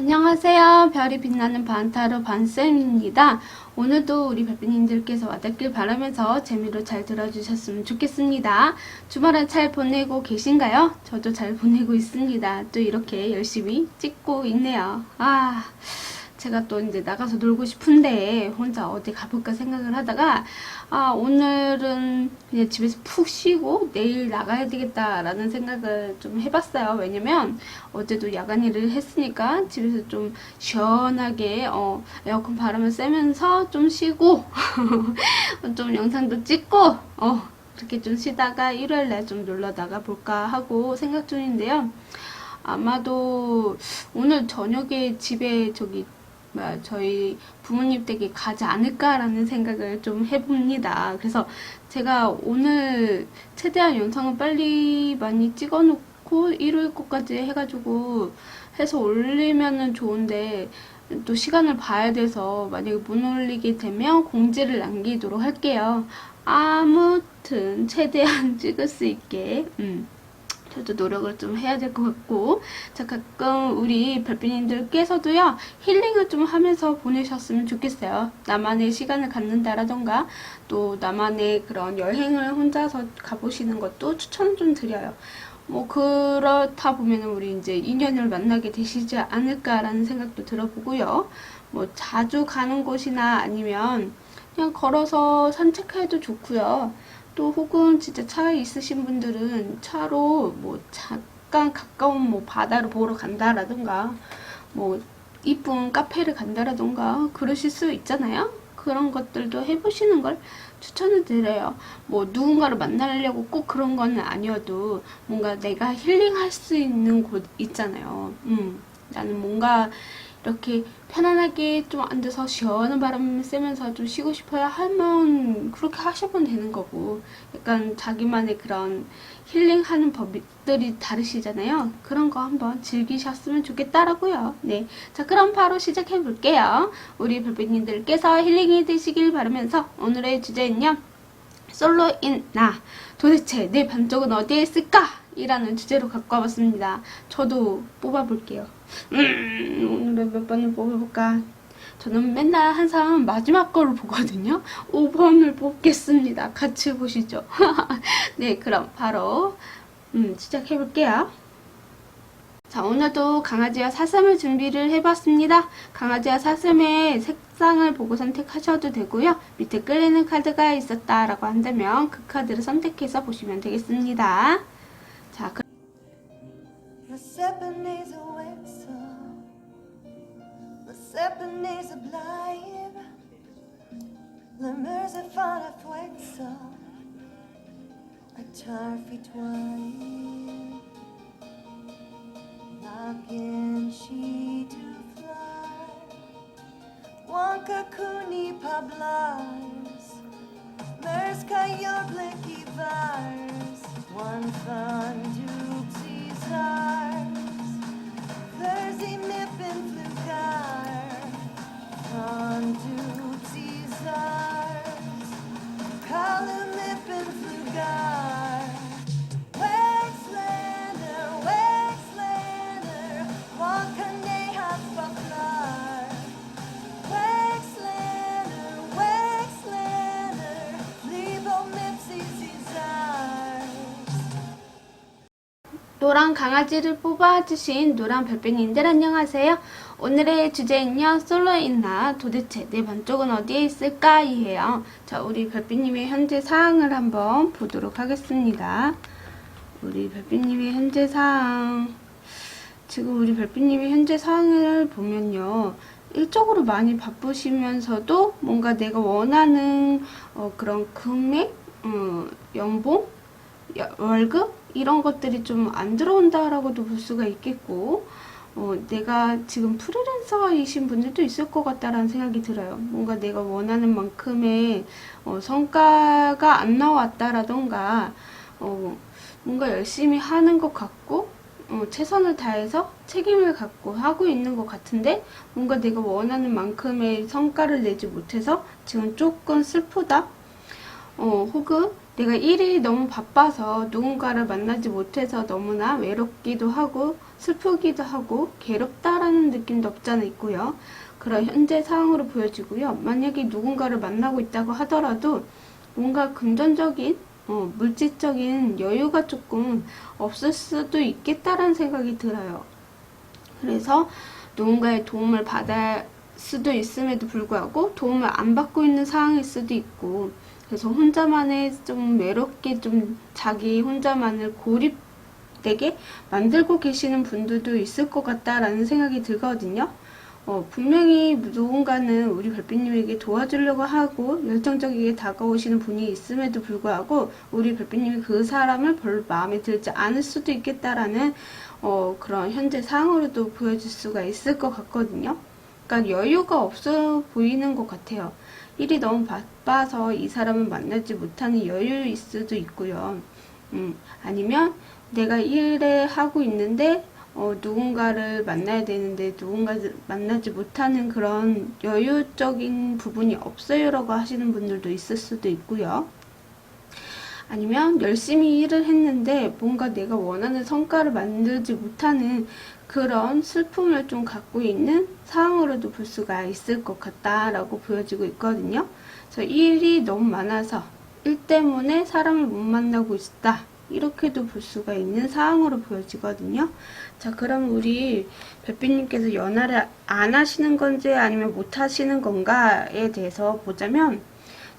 안녕하세요. 별이 빛나는 반타로 반쌤입니다. 오늘도 우리 별빛님들께서 와닿길 바라면서 재미로 잘 들어주셨으면 좋겠습니다. 주말을 잘 보내고 계신가요? 저도 잘 보내고 있습니다. 또 이렇게 열심히 찍고 있네요. 제가 또 이제 나가서 놀고 싶은데 혼자 어디 가볼까 생각을 하다가 오늘은 그냥 집에서 푹 쉬고 내일 나가야 되겠다라는 생각을 좀 해봤어요. 왜냐면 어제도 야간 일을 했으니까 집에서 좀 시원하게 에어컨 바람을 쐬면서 좀 쉬고 좀 영상도 찍고 그렇게 좀 쉬다가 일요일날 좀 놀러 나가볼까 하고 생각 중인데요. 아마도 오늘 저녁에 집에 저희 부모님 댁에 가지 않을까라는 생각을 좀 해봅니다. 그래서 제가 오늘 최대한 영상을 빨리 많이 찍어놓고 일요일 거까지 해가지고 해서 올리면은 좋은데 또 시간을 봐야 돼서 만약에 못 올리게 되면 공지를 남기도록 할게요. 아무튼 최대한 찍을 수 있게 저도 노력을 좀 해야 될 것 같고, 자, 가끔 우리 별빛님들께서도요, 힐링을 좀 하면서 보내셨으면 좋겠어요. 나만의 시간을 갖는다라던가, 또 나만의 그런 여행을 혼자서 가보시는 것도 추천 좀 드려요. 뭐, 그렇다 보면 우리 이제 인연을 만나게 되시지 않을까라는 생각도 들어보고요. 뭐, 자주 가는 곳이나 아니면 그냥 걸어서 산책해도 좋고요. 또 혹은 진짜 차에 있으신 분들은 차로 뭐 잠깐 가까운 뭐 바다를 보러 간다라던가 뭐 이쁜 카페를 간다라던가 그러실 수 있잖아요. 그런 것들도 해보시는 걸 추천을 드려요. 뭐 누군가를 만나려고 꼭 그런 건 아니어도 뭔가 내가 힐링할 수 있는 곳 있잖아요. 나는 뭔가 이렇게 편안하게 좀 앉아서 시원한 바람 쐬면서 좀 쉬고 싶어야 하면 그렇게 하시면 되는 거고, 약간 자기만의 그런 힐링하는 법들이 다르시잖아요. 그런 거 한번 즐기셨으면 좋겠다라고요. 네, 자, 그럼 바로 시작해 볼게요. 우리 별빛님들께서 힐링이 되시길 바라면서 오늘의 주제는요, 솔로인 나, 도대체 내 반쪽은 어디에 있을까? 이라는 주제로 갖고 와봤습니다. 저도 뽑아볼게요. 오늘은 몇 번을 뽑아볼까? 저는 맨날 항상 마지막 거를 보거든요. 5번을 뽑겠습니다. 같이 보시죠. 네, 그럼 바로 시작해볼게요. 자, 오늘도 강아지와 사슴을 준비를 해봤습니다. 강아지와 사슴의 색상을 보고 선택하셔도 되고요. 밑에 끌리는 카드가 있었다라고 한다면 그 카드를 선택해서 보시면 되겠습니다. 자, Wankakuni Pablas, Merska Yobleki Vars, One Fun Dupsy Stars, Thursday Nippin Flugar, Fun Dupsy Stars, Column Nippin Flugar, Wexlander, Wexlander, Wankane Haspaflar. 노란 강아지를 뽑아주신 노란 별빛님들 안녕하세요. 오늘의 주제는요, 솔로인 나 도대체 내 반쪽은 어디에 있을까? 이에요. 자, 우리 별빛님의 현재 상황을 한번 보도록 하겠습니다. 우리 별빛님의 현재 상황, 지금 우리 별빛님의 현재 상황을 보면요, 일적으로 많이 바쁘시면서도 뭔가 내가 원하는 그런 금액, 연봉, 월급 이런 것들이 좀 안 들어온다라고도 볼 수가 있겠고, 내가 지금 프리랜서이신 분들도 있을 것 같다라는 생각이 들어요. 뭔가 내가 원하는 만큼의 성과가 안 나왔다라던가, 뭔가 열심히 하는 것 같고, 최선을 다해서 책임을 갖고 하고 있는 것 같은데 뭔가 내가 원하는 만큼의 성과를 내지 못해서 지금 조금 슬프다, 혹은 내가 일이 너무 바빠서 누군가를 만나지 못해서 너무나 외롭기도 하고 슬프기도 하고 괴롭다라는 느낌도 없잖아 있고요. 그런 현재 상황으로 보여지고요. 만약에 누군가를 만나고 있다고 하더라도 뭔가 금전적인 물질적인 여유가 조금 없을 수도 있겠다라는 생각이 들어요. 그래서 누군가의 도움을 받을 수도 있음에도 불구하고 도움을 안 받고 있는 상황일 수도 있고, 그래서 혼자만의 좀 외롭게 좀 자기 혼자만을 고립되게 만들고 계시는 분들도 있을 것 같다라는 생각이 들거든요. 분명히 누군가는 우리 별빛님에게 도와주려고 하고 열정적이게 다가오시는 분이 있음에도 불구하고 우리 별빛님이 그 사람을 별로 마음에 들지 않을 수도 있겠다라는 그런 현재 상황으로도 보여질 수가 있을 것 같거든요. 그러니까 여유가 없어 보이는 것 같아요. 일이 너무 바빠서 이 사람을 만나지 못하는 여유일 수도 있고요. 아니면 내가 일을 하고 있는데 누군가를 만나야 되는데 누군가를 만나지 못하는 그런 여유적인 부분이 없어요라고 하시는 분들도 있을 수도 있고요. 아니면 열심히 일을 했는데 뭔가 내가 원하는 성과를 만들지 못하는 그런 슬픔을 좀 갖고 있는 상황으로도 볼 수가 있을 것 같다라고 보여지고 있거든요. 그래서 일이 너무 많아서 일 때문에 사람을 못 만나고 있다, 이렇게도 볼 수가 있는 상황으로 보여지거든요. 자, 그럼 우리 별빛님께서 연애를 안 하시는 건지 아니면 못 하시는 건가에 대해서 보자면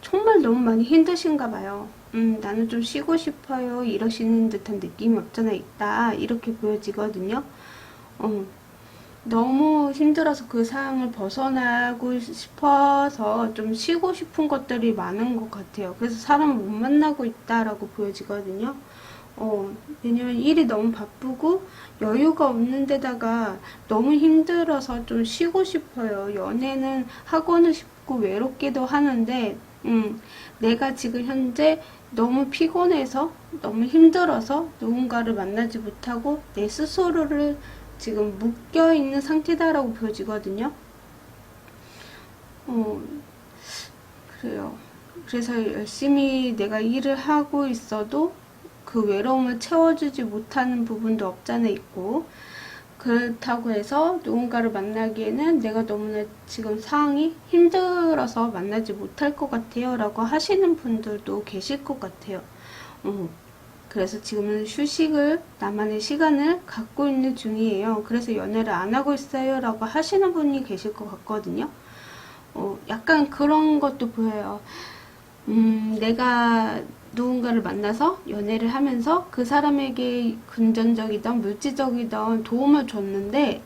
정말 너무 많이 힘드신가 봐요. 나는 좀 쉬고 싶어요, 이러시는 듯한 느낌이 없잖아 있다, 이렇게 보여지거든요. 너무 힘들어서 그 상황을 벗어나고 싶어서 좀 쉬고 싶은 것들이 많은 것 같아요. 그래서 사람을 못 만나고 있다라고 보여지거든요. 왜냐면 일이 너무 바쁘고 여유가 없는 데다가 너무 힘들어서 좀 쉬고 싶어요. 연애는 하고는 싶고 외롭기도 하는데, 내가 지금 현재 너무 피곤해서 너무 힘들어서 누군가를 만나지 못하고 내 스스로를 지금 묶여있는 상태다라고 보여지거든요. 그래요. 그래서 열심히 내가 일을 하고 있어도 그 외로움을 채워주지 못하는 부분도 없잖아 있고, 그렇다고 해서 누군가를 만나기에는 내가 너무나 지금 상황이 힘들어서 만나지 못할 것 같아요 라고 하시는 분들도 계실 것 같아요. 그래서 지금은 휴식을, 나만의 시간을 갖고 있는 중이에요. 그래서 연애를 안 하고 있어요 라고 하시는 분이 계실 것 같거든요. 약간 그런 것도 보여요. 내가 누군가를 만나서 연애를 하면서 그 사람에게 금전적이든 물질적이든 도움을 줬는데,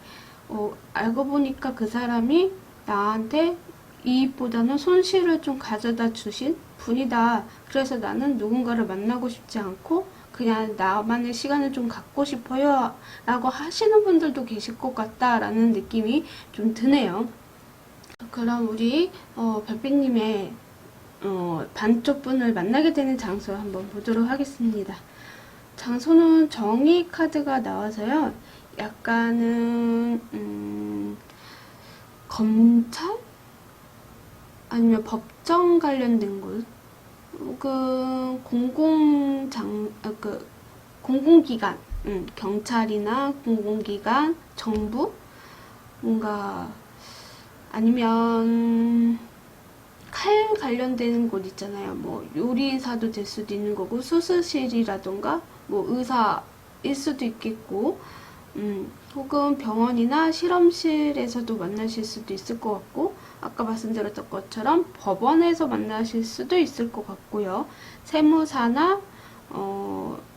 알고 보니까 그 사람이 나한테 이익보다는 손실을 좀 가져다 주신 분이다. 그래서 나는 누군가를 만나고 싶지 않고 그냥 나만의 시간을 좀 갖고 싶어요 라고 하시는 분들도 계실 것 같다라는 느낌이 좀 드네요. 그럼 우리 별빛님의 반쪽 분을 만나게 되는 장소 한번 보도록 하겠습니다. 장소는 정의 카드가 나와서요. 약간은 검찰? 아니면 법정 관련된 곳, 혹은 공공기관, 경찰이나 공공기관, 정부, 뭔가 아니면 칼 관련되는 곳 있잖아요. 뭐 요리사도 될 수도 있는 거고, 수술실이라던가 뭐 의사일 수도 있겠고, 혹은 병원이나 실험실에서도 만나실 수도 있을 것 같고, 아까 말씀드렸던 것처럼 법원에서 만나실 수도 있을 것 같고요. 세무사나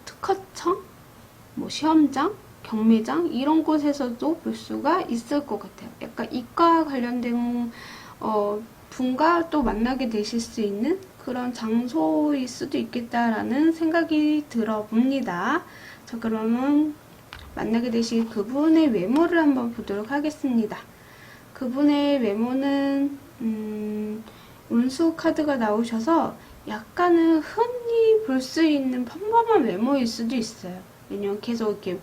특허청, 뭐 시험장, 경매장 이런 곳에서도 볼 수가 있을 것 같아요. 약간 이과 관련된 분과 또 만나게 되실 수 있는 그런 장소일 수도 있겠다라는 생각이 들어봅니다. 자, 그러면 만나게 되실 그분의 외모를 한번 보도록 하겠습니다. 그분의 외모는 운수 카드가 나오셔서 약간은 흔히 볼 수 있는 평범한 외모일 수도 있어요. 왜냐면 계속 이렇게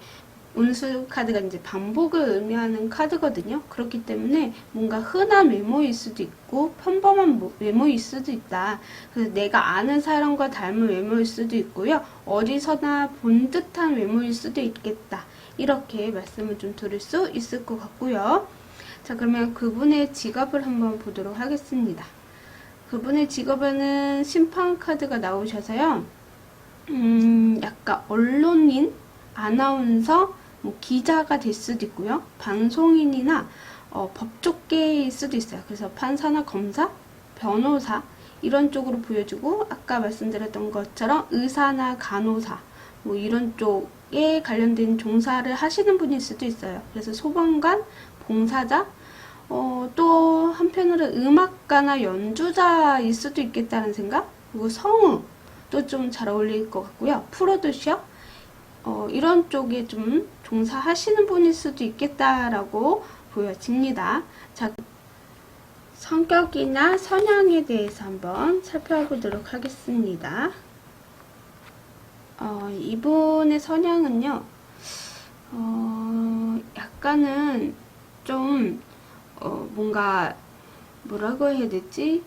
운수 카드가 이제 반복을 의미하는 카드거든요. 그렇기 때문에 뭔가 흔한 외모일 수도 있고 평범한 외모일 수도 있다. 그래서 내가 아는 사람과 닮은 외모일 수도 있고요. 어디서나 본 듯한 외모일 수도 있겠다. 이렇게 말씀을 좀 드릴 수 있을 것 같고요. 자, 그러면 그분의 직업을 한번 보도록 하겠습니다. 그분의 직업에는 심판 카드가 나오셔서요. 약간 언론인, 아나운서, 뭐 기자가 될 수도 있고요. 방송인이나 법조계일 수도 있어요. 그래서 판사나 검사, 변호사 이런 쪽으로 보여주고 아까 말씀드렸던 것처럼 의사나 간호사 뭐 이런 쪽에 관련된 종사를 하시는 분일 수도 있어요. 그래서 소방관, 봉사자, 또 한편으로 음악가나 연주자일 수도 있겠다는 생각. 그리고 성우도 좀 잘 어울릴 것 같고요. 프로듀서 이런 쪽에 좀 종사하시는 분일 수도 있겠다라고 보여집니다. 자, 성격이나 성향에 대해서 한번 살펴보도록 하겠습니다. 이분의 성향은요, 약간은 좀, 뭔가, 뭐라고 해야 되지?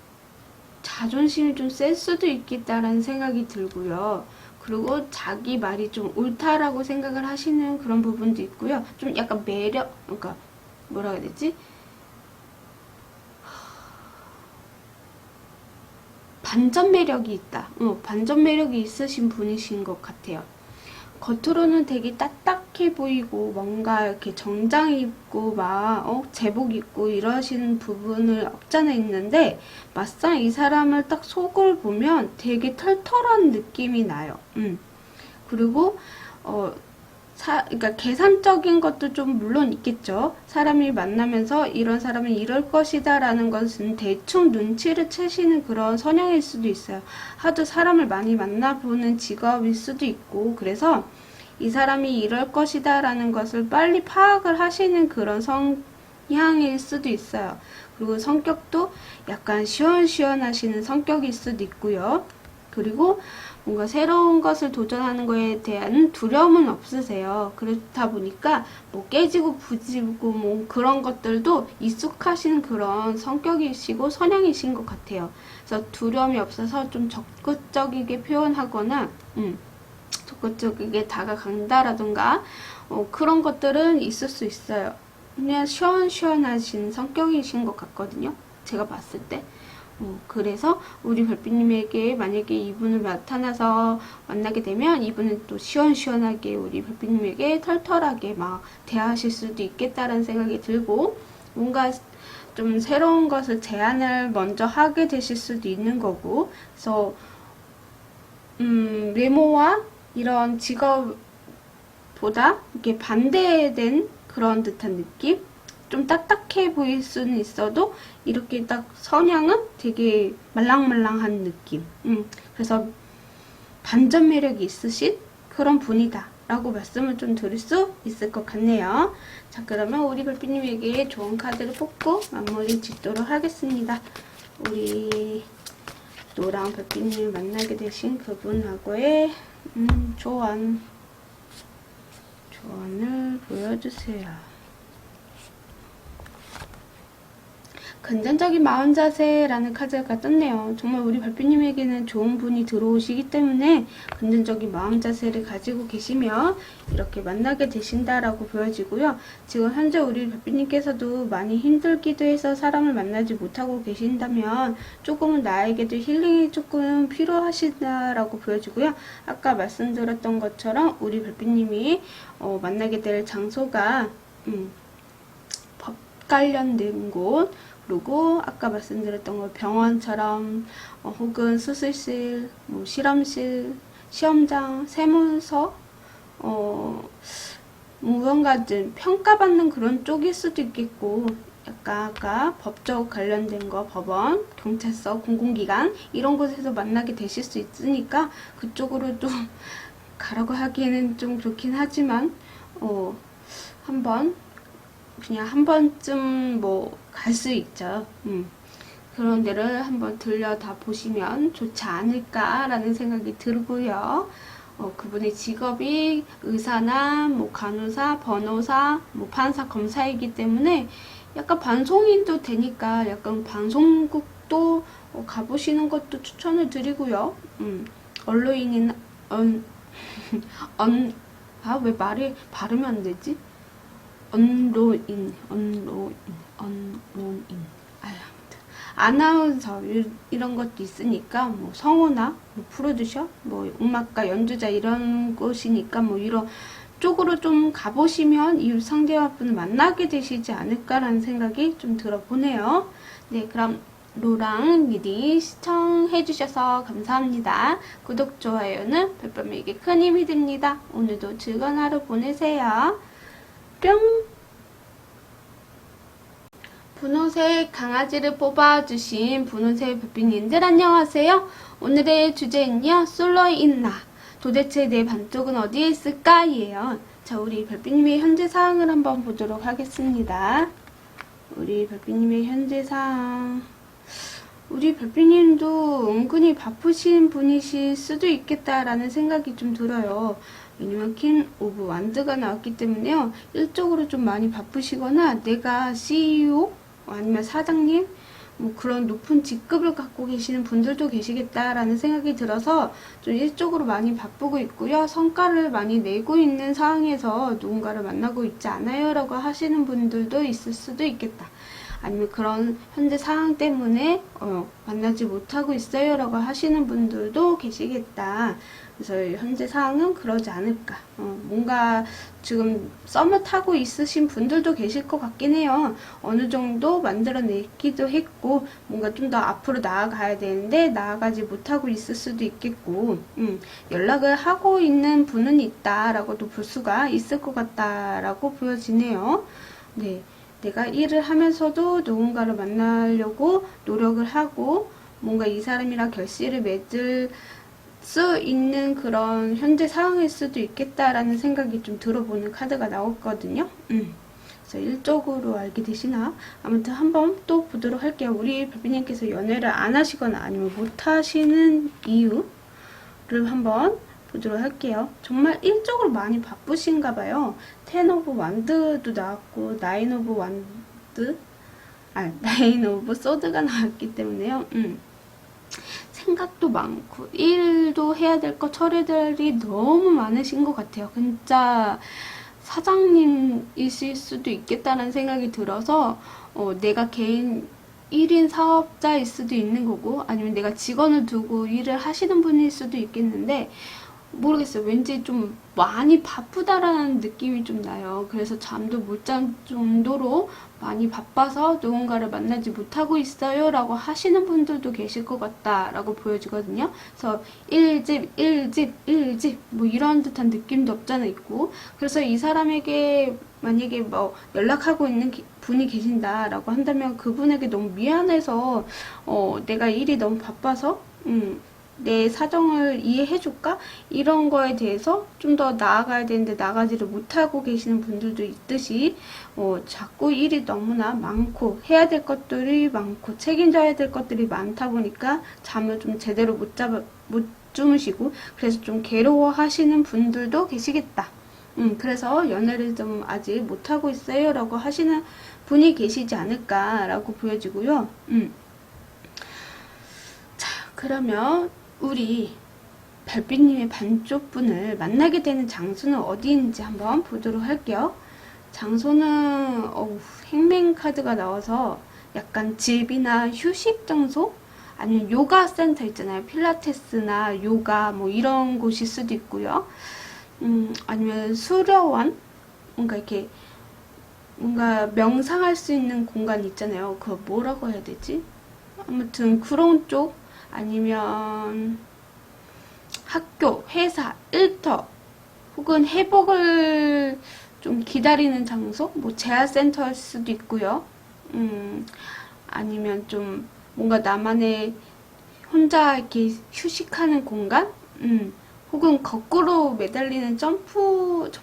자존심이 좀 셀 수도 있겠다라는 생각이 들고요. 그리고 자기 말이 좀 옳다라고 생각을 하시는 그런 부분도 있고요. 좀 약간 매력, 그러니까 뭐라 해야 되지? 반전 매력이 있다. 반전 매력이 있으신 분이신 것 같아요. 겉으로는 되게 딱딱해 보이고 뭔가 이렇게 정장 입고 막 제복 입고 이러시는 부분을 없잖아 있는데 막상 이 사람을 딱 속을 보면 되게 털털한 느낌이 나요. 그리고 그러니까 계산적인 것도 좀 물론 있겠죠. 사람이 만나면서 이런 사람은 이럴 것이다라는 것은 대충 눈치를 채시는 그런 성향일 수도 있어요. 하도 사람을 많이 만나보는 직업일 수도 있고, 그래서 이 사람이 이럴 것이다라는 것을 빨리 파악을 하시는 그런 성향일 수도 있어요. 그리고 성격도 약간 시원시원하시는 성격일 수도 있고요. 그리고 뭔가 새로운 것을 도전하는 거에 대한 두려움은 없으세요. 그렇다 보니까 뭐 깨지고 부지고 뭐 그런 것들도 익숙하신 그런 성격이시고 성향이신 것 같아요. 그래서 두려움이 없어서 좀 적극적이게 표현하거나 적극적이게 다가간다라던가 그런 것들은 있을 수 있어요. 그냥 시원시원하신 성격이신 것 같거든요. 제가 봤을 때. 그래서 우리 별빛님에게 만약에 이분을 나타나서 만나게 되면 이분은 또 시원시원하게 우리 별빛님에게 털털하게 막 대하실 수도 있겠다라는 생각이 들고 뭔가 좀 새로운 것을 제안을 먼저 하게 되실 수도 있는 거고 그래서 외모와 이런 직업보다 이렇게 반대된 그런 듯한 느낌? 좀 딱딱해 보일 수는 있어도 이렇게 딱 성향은 되게 말랑말랑한 느낌. 그래서 반전 매력이 있으신 그런 분이다 라고 말씀을 좀 드릴 수 있을 것 같네요. 자, 그러면 우리 별빛님에게 좋은 카드를 뽑고 마무리 짓도록 하겠습니다. 우리 노랑 별빛님을 만나게 되신 그분하고의 조언을 보여주세요. 긍정적인 마음 자세라는 카드가 떴네요. 정말 우리 별빛님에게는 좋은 분이 들어오시기 때문에 긍정적인 마음 자세를 가지고 계시면 이렇게 만나게 되신다라고 보여지고요. 지금 현재 우리 별빛님께서도 많이 힘들기도 해서 사람을 만나지 못하고 계신다면 조금은 나에게도 힐링이 조금 필요하시다라고 보여지고요. 아까 말씀드렸던 것처럼 우리 별빛님이 만나게 될 장소가 법 관련된 곳 그리고 아까 말씀드렸던 거 병원처럼 혹은 수술실, 뭐 실험실, 시험장, 세무서 무언가 좀 평가받는 그런 쪽일 수도 있겠고 약간 아까 법적 관련된 거 법원, 경찰서, 공공기관 이런 곳에서 만나게 되실 수 있으니까 그쪽으로 좀 가라고 하기에는 좀 좋긴 하지만 한번 그냥 한 번쯤 뭐 갈 수 있죠. 그런 데를 한번 들려다 보시면 좋지 않을까라는 생각이 들고요. 그분의 직업이 의사나 뭐 간호사, 변호사, 뭐 판사, 검사이기 때문에 약간 방송인도 되니까 약간 방송국도 가보시는 것도 추천을 드리고요. 언론인이나 왜 말이 발음이 안 되지? 언론인. 아나운서 이런 것도 있으니까 뭐 성우나 뭐 프로듀서, 뭐 음악가, 연주자 이런 곳이니까 뭐 이런 쪽으로 좀 가보시면 이웃 상대와분을 만나게 되시지 않을까라는 생각이 좀 들어보네요. 네, 그럼 로랑 미디 시청해주셔서 감사합니다. 구독, 좋아요는 별밤에게 큰 힘이 됩니다. 오늘도 즐거운 하루 보내세요. 뿅! 분홍색 강아지를 뽑아주신 분홍색 별빛님들 안녕하세요. 오늘의 주제는요, 솔로인 나. 도대체 내 반쪽은 어디에 있을까? 이에요. 자, 우리 별빛님의 현재 상황을 한번 보도록 하겠습니다. 우리 별빛님의 현재 상황. 우리 별빛님도 은근히 바쁘신 분이실 수도 있겠다라는 생각이 좀 들어요. 왜냐면 킹 오브 완드가 나왔기 때문에요. 일적으로 좀 많이 바쁘시거나 내가 CEO 아니면 사장님 뭐 그런 높은 직급을 갖고 계시는 분들도 계시겠다라는 생각이 들어서 좀 일적으로 많이 바쁘고 있고요. 성과를 많이 내고 있는 상황에서 누군가를 만나고 있지 않아요 라고 하시는 분들도 있을 수도 있겠다. 아니면 그런 현재 상황 때문에 만나지 못하고 있어요 라고 하시는 분들도 계시겠다. 그래서 현재 상황은 그러지 않을까. 뭔가 지금 썸을 타고 있으신 분들도 계실 것 같긴 해요. 어느 정도 만들어내기도 했고 뭔가 좀 더 앞으로 나아가야 되는데 나아가지 못하고 있을 수도 있겠고 연락을 하고 있는 분은 있다라고도 볼 수가 있을 것 같다라고 보여지네요. 네. 내가 일을 하면서도 누군가를 만나려고 노력을 하고 뭔가 이 사람이랑 결실을 맺을 수 있는 그런 현재 상황일 수도 있겠다라는 생각이 좀 들어보는 카드가 나왔거든요. 그래서 일적으로 알게 되시나? 아무튼 한번 또 보도록 할게요. 우리 별빛님께서 연애를 안 하시거나 아니면 못 하시는 이유를 한번 보도록 할게요. 정말 일적으로 많이 바쁘신가 봐요. 10 오브 완드도 나왔고 9 오브 완드? 9 오브 소드가 나왔기 때문에요. 생각도 많고 일도 해야 될 거 처리들이 너무 많으신 것 같아요. 진짜 사장님이실 수도 있겠다는 생각이 들어서 내가 개인 1인 사업자일 수도 있는 거고 아니면 내가 직원을 두고 일을 하시는 분일 수도 있겠는데 모르겠어요. 왠지 좀 많이 바쁘다라는 느낌이 좀 나요. 그래서 잠도 못 잔 정도로 많이 바빠서 누군가를 만나지 못하고 있어요 라고 하시는 분들도 계실 것 같다라고 보여지거든요. 그래서 1집 뭐 이런 듯한 느낌도 없잖아 있고 그래서 이 사람에게 만약에 뭐 연락하고 있는 분이 계신다라고 한다면 그분에게 너무 미안해서 내가 일이 너무 바빠서 내 사정을 이해해줄까? 이런 거에 대해서 좀 더 나아가야 되는데 나가지를 못하고 계시는 분들도 있듯이 자꾸 일이 너무나 많고 해야 될 것들이 많고 책임져야 될 것들이 많다 보니까 잠을 좀 제대로 못 주무시고 그래서 좀 괴로워하시는 분들도 계시겠다. 그래서 연애를 좀 아직 못하고 있어요 라고 하시는 분이 계시지 않을까라고 보여지고요. 자, 그러면 우리 별빛님의 반쪽분을 만나게 되는 장소는 어디인지 한번 보도록 할게요. 장소는 행맨 카드가 나와서 약간 집이나 휴식 장소? 아니면 요가 센터 있잖아요. 필라테스나 요가 뭐 이런 곳일 수도 있고요. 아니면 수려원? 뭔가 이렇게 뭔가 명상할 수 있는 공간 있잖아요. 그거 뭐라고 해야 되지? 아무튼 그런 쪽 아니면 학교, 회사, 일터 혹은 회복을 좀 기다리는 장소? 뭐 재활센터일 수도 있고요. 아니면 좀 뭔가 나만의 혼자 이렇게 휴식하는 공간? 혹은 거꾸로 매달리는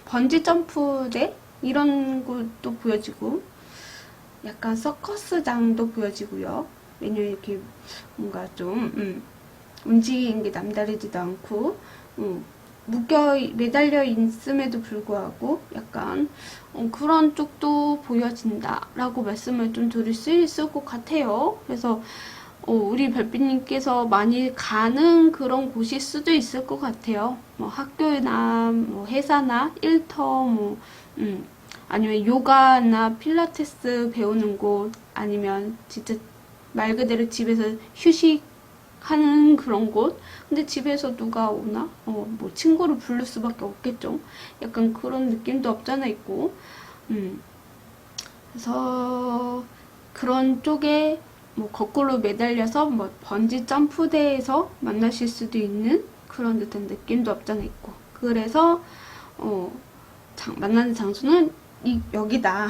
번지 점프대? 이런 것도 보여지고 약간 서커스장도 보여지고요. 왜냐면 이렇게 뭔가 좀 움직이는 게 남다르지도 않고 매달려 있음에도 불구하고 약간 그런 쪽도 보여진다라고 말씀을 좀 드릴 수 있을 것 같아요. 그래서 우리 별빛님께서 많이 가는 그런 곳일 수도 있을 것 같아요. 뭐 학교나 뭐 회사나 일터 아니면 요가나 필라테스 배우는 곳 아니면 진짜 말 그대로 집에서 휴식하는 그런 곳. 근데 집에서 누가 오나? 뭐 친구를 부를 수밖에 없겠죠. 약간 그런 느낌도 없잖아 있고. 그래서 그런 쪽에 뭐 거꾸로 매달려서 뭐 번지 점프대에서 만나실 수도 있는 그런 듯한 느낌도 없잖아 있고. 그래서 만나는 장소는 여기다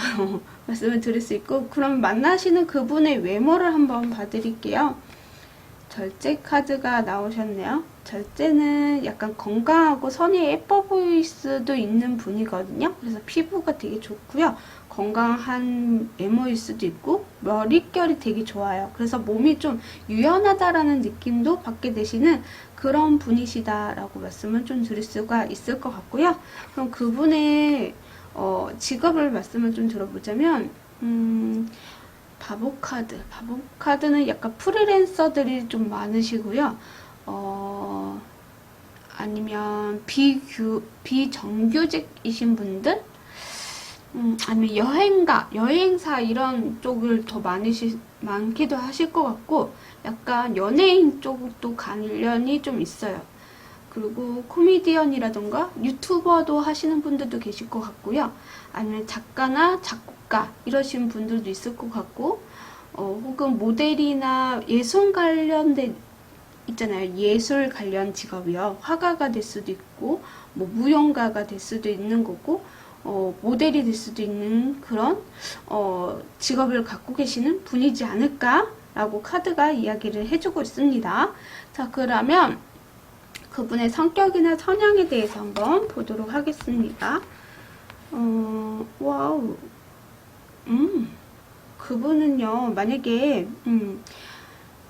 말씀을 드릴 수 있고, 그럼 만나시는 그분의 외모를 한번 봐드릴게요. 절제 카드가 나오셨네요. 절제는 약간 건강하고 선이 예뻐 보일 수도 있는 분이거든요. 그래서 피부가 되게 좋고요. 건강한 외모일 수도 있고 머릿결이 되게 좋아요. 그래서 몸이 좀 유연하다라는 느낌도 받게 되시는 그런 분이시다라고 말씀을 좀 드릴 수가 있을 것 같고요. 그럼 그분의 직업을 말씀을 좀 들어보자면 바보카드는 약간 프리랜서들이 좀 많으시고요. 아니면 비정규직이신 분들, 아니면 여행사 이런 쪽을 더 많기도 하실 것 같고, 약간 연예인 쪽도 관련이 좀 있어요. 그리고 코미디언이라던가 유튜버도 하시는 분들도 계실 것 같고요. 아니면 작가나 작곡가 이러신 분들도 있을 것 같고, 혹은 모델이나 예술 관련된 있잖아요. 예술 관련 직업이요. 화가가 될 수도 있고, 뭐 무용가가 될 수도 있는 거고, 모델이 될 수도 있는 그런 직업을 갖고 계시는 분이지 않을까라고 카드가 이야기를 해주고 있습니다. 자, 그러면 그분의 성격이나 성향에 대해서 한번 보도록 하겠습니다. 와우. 그분은요, 만약에,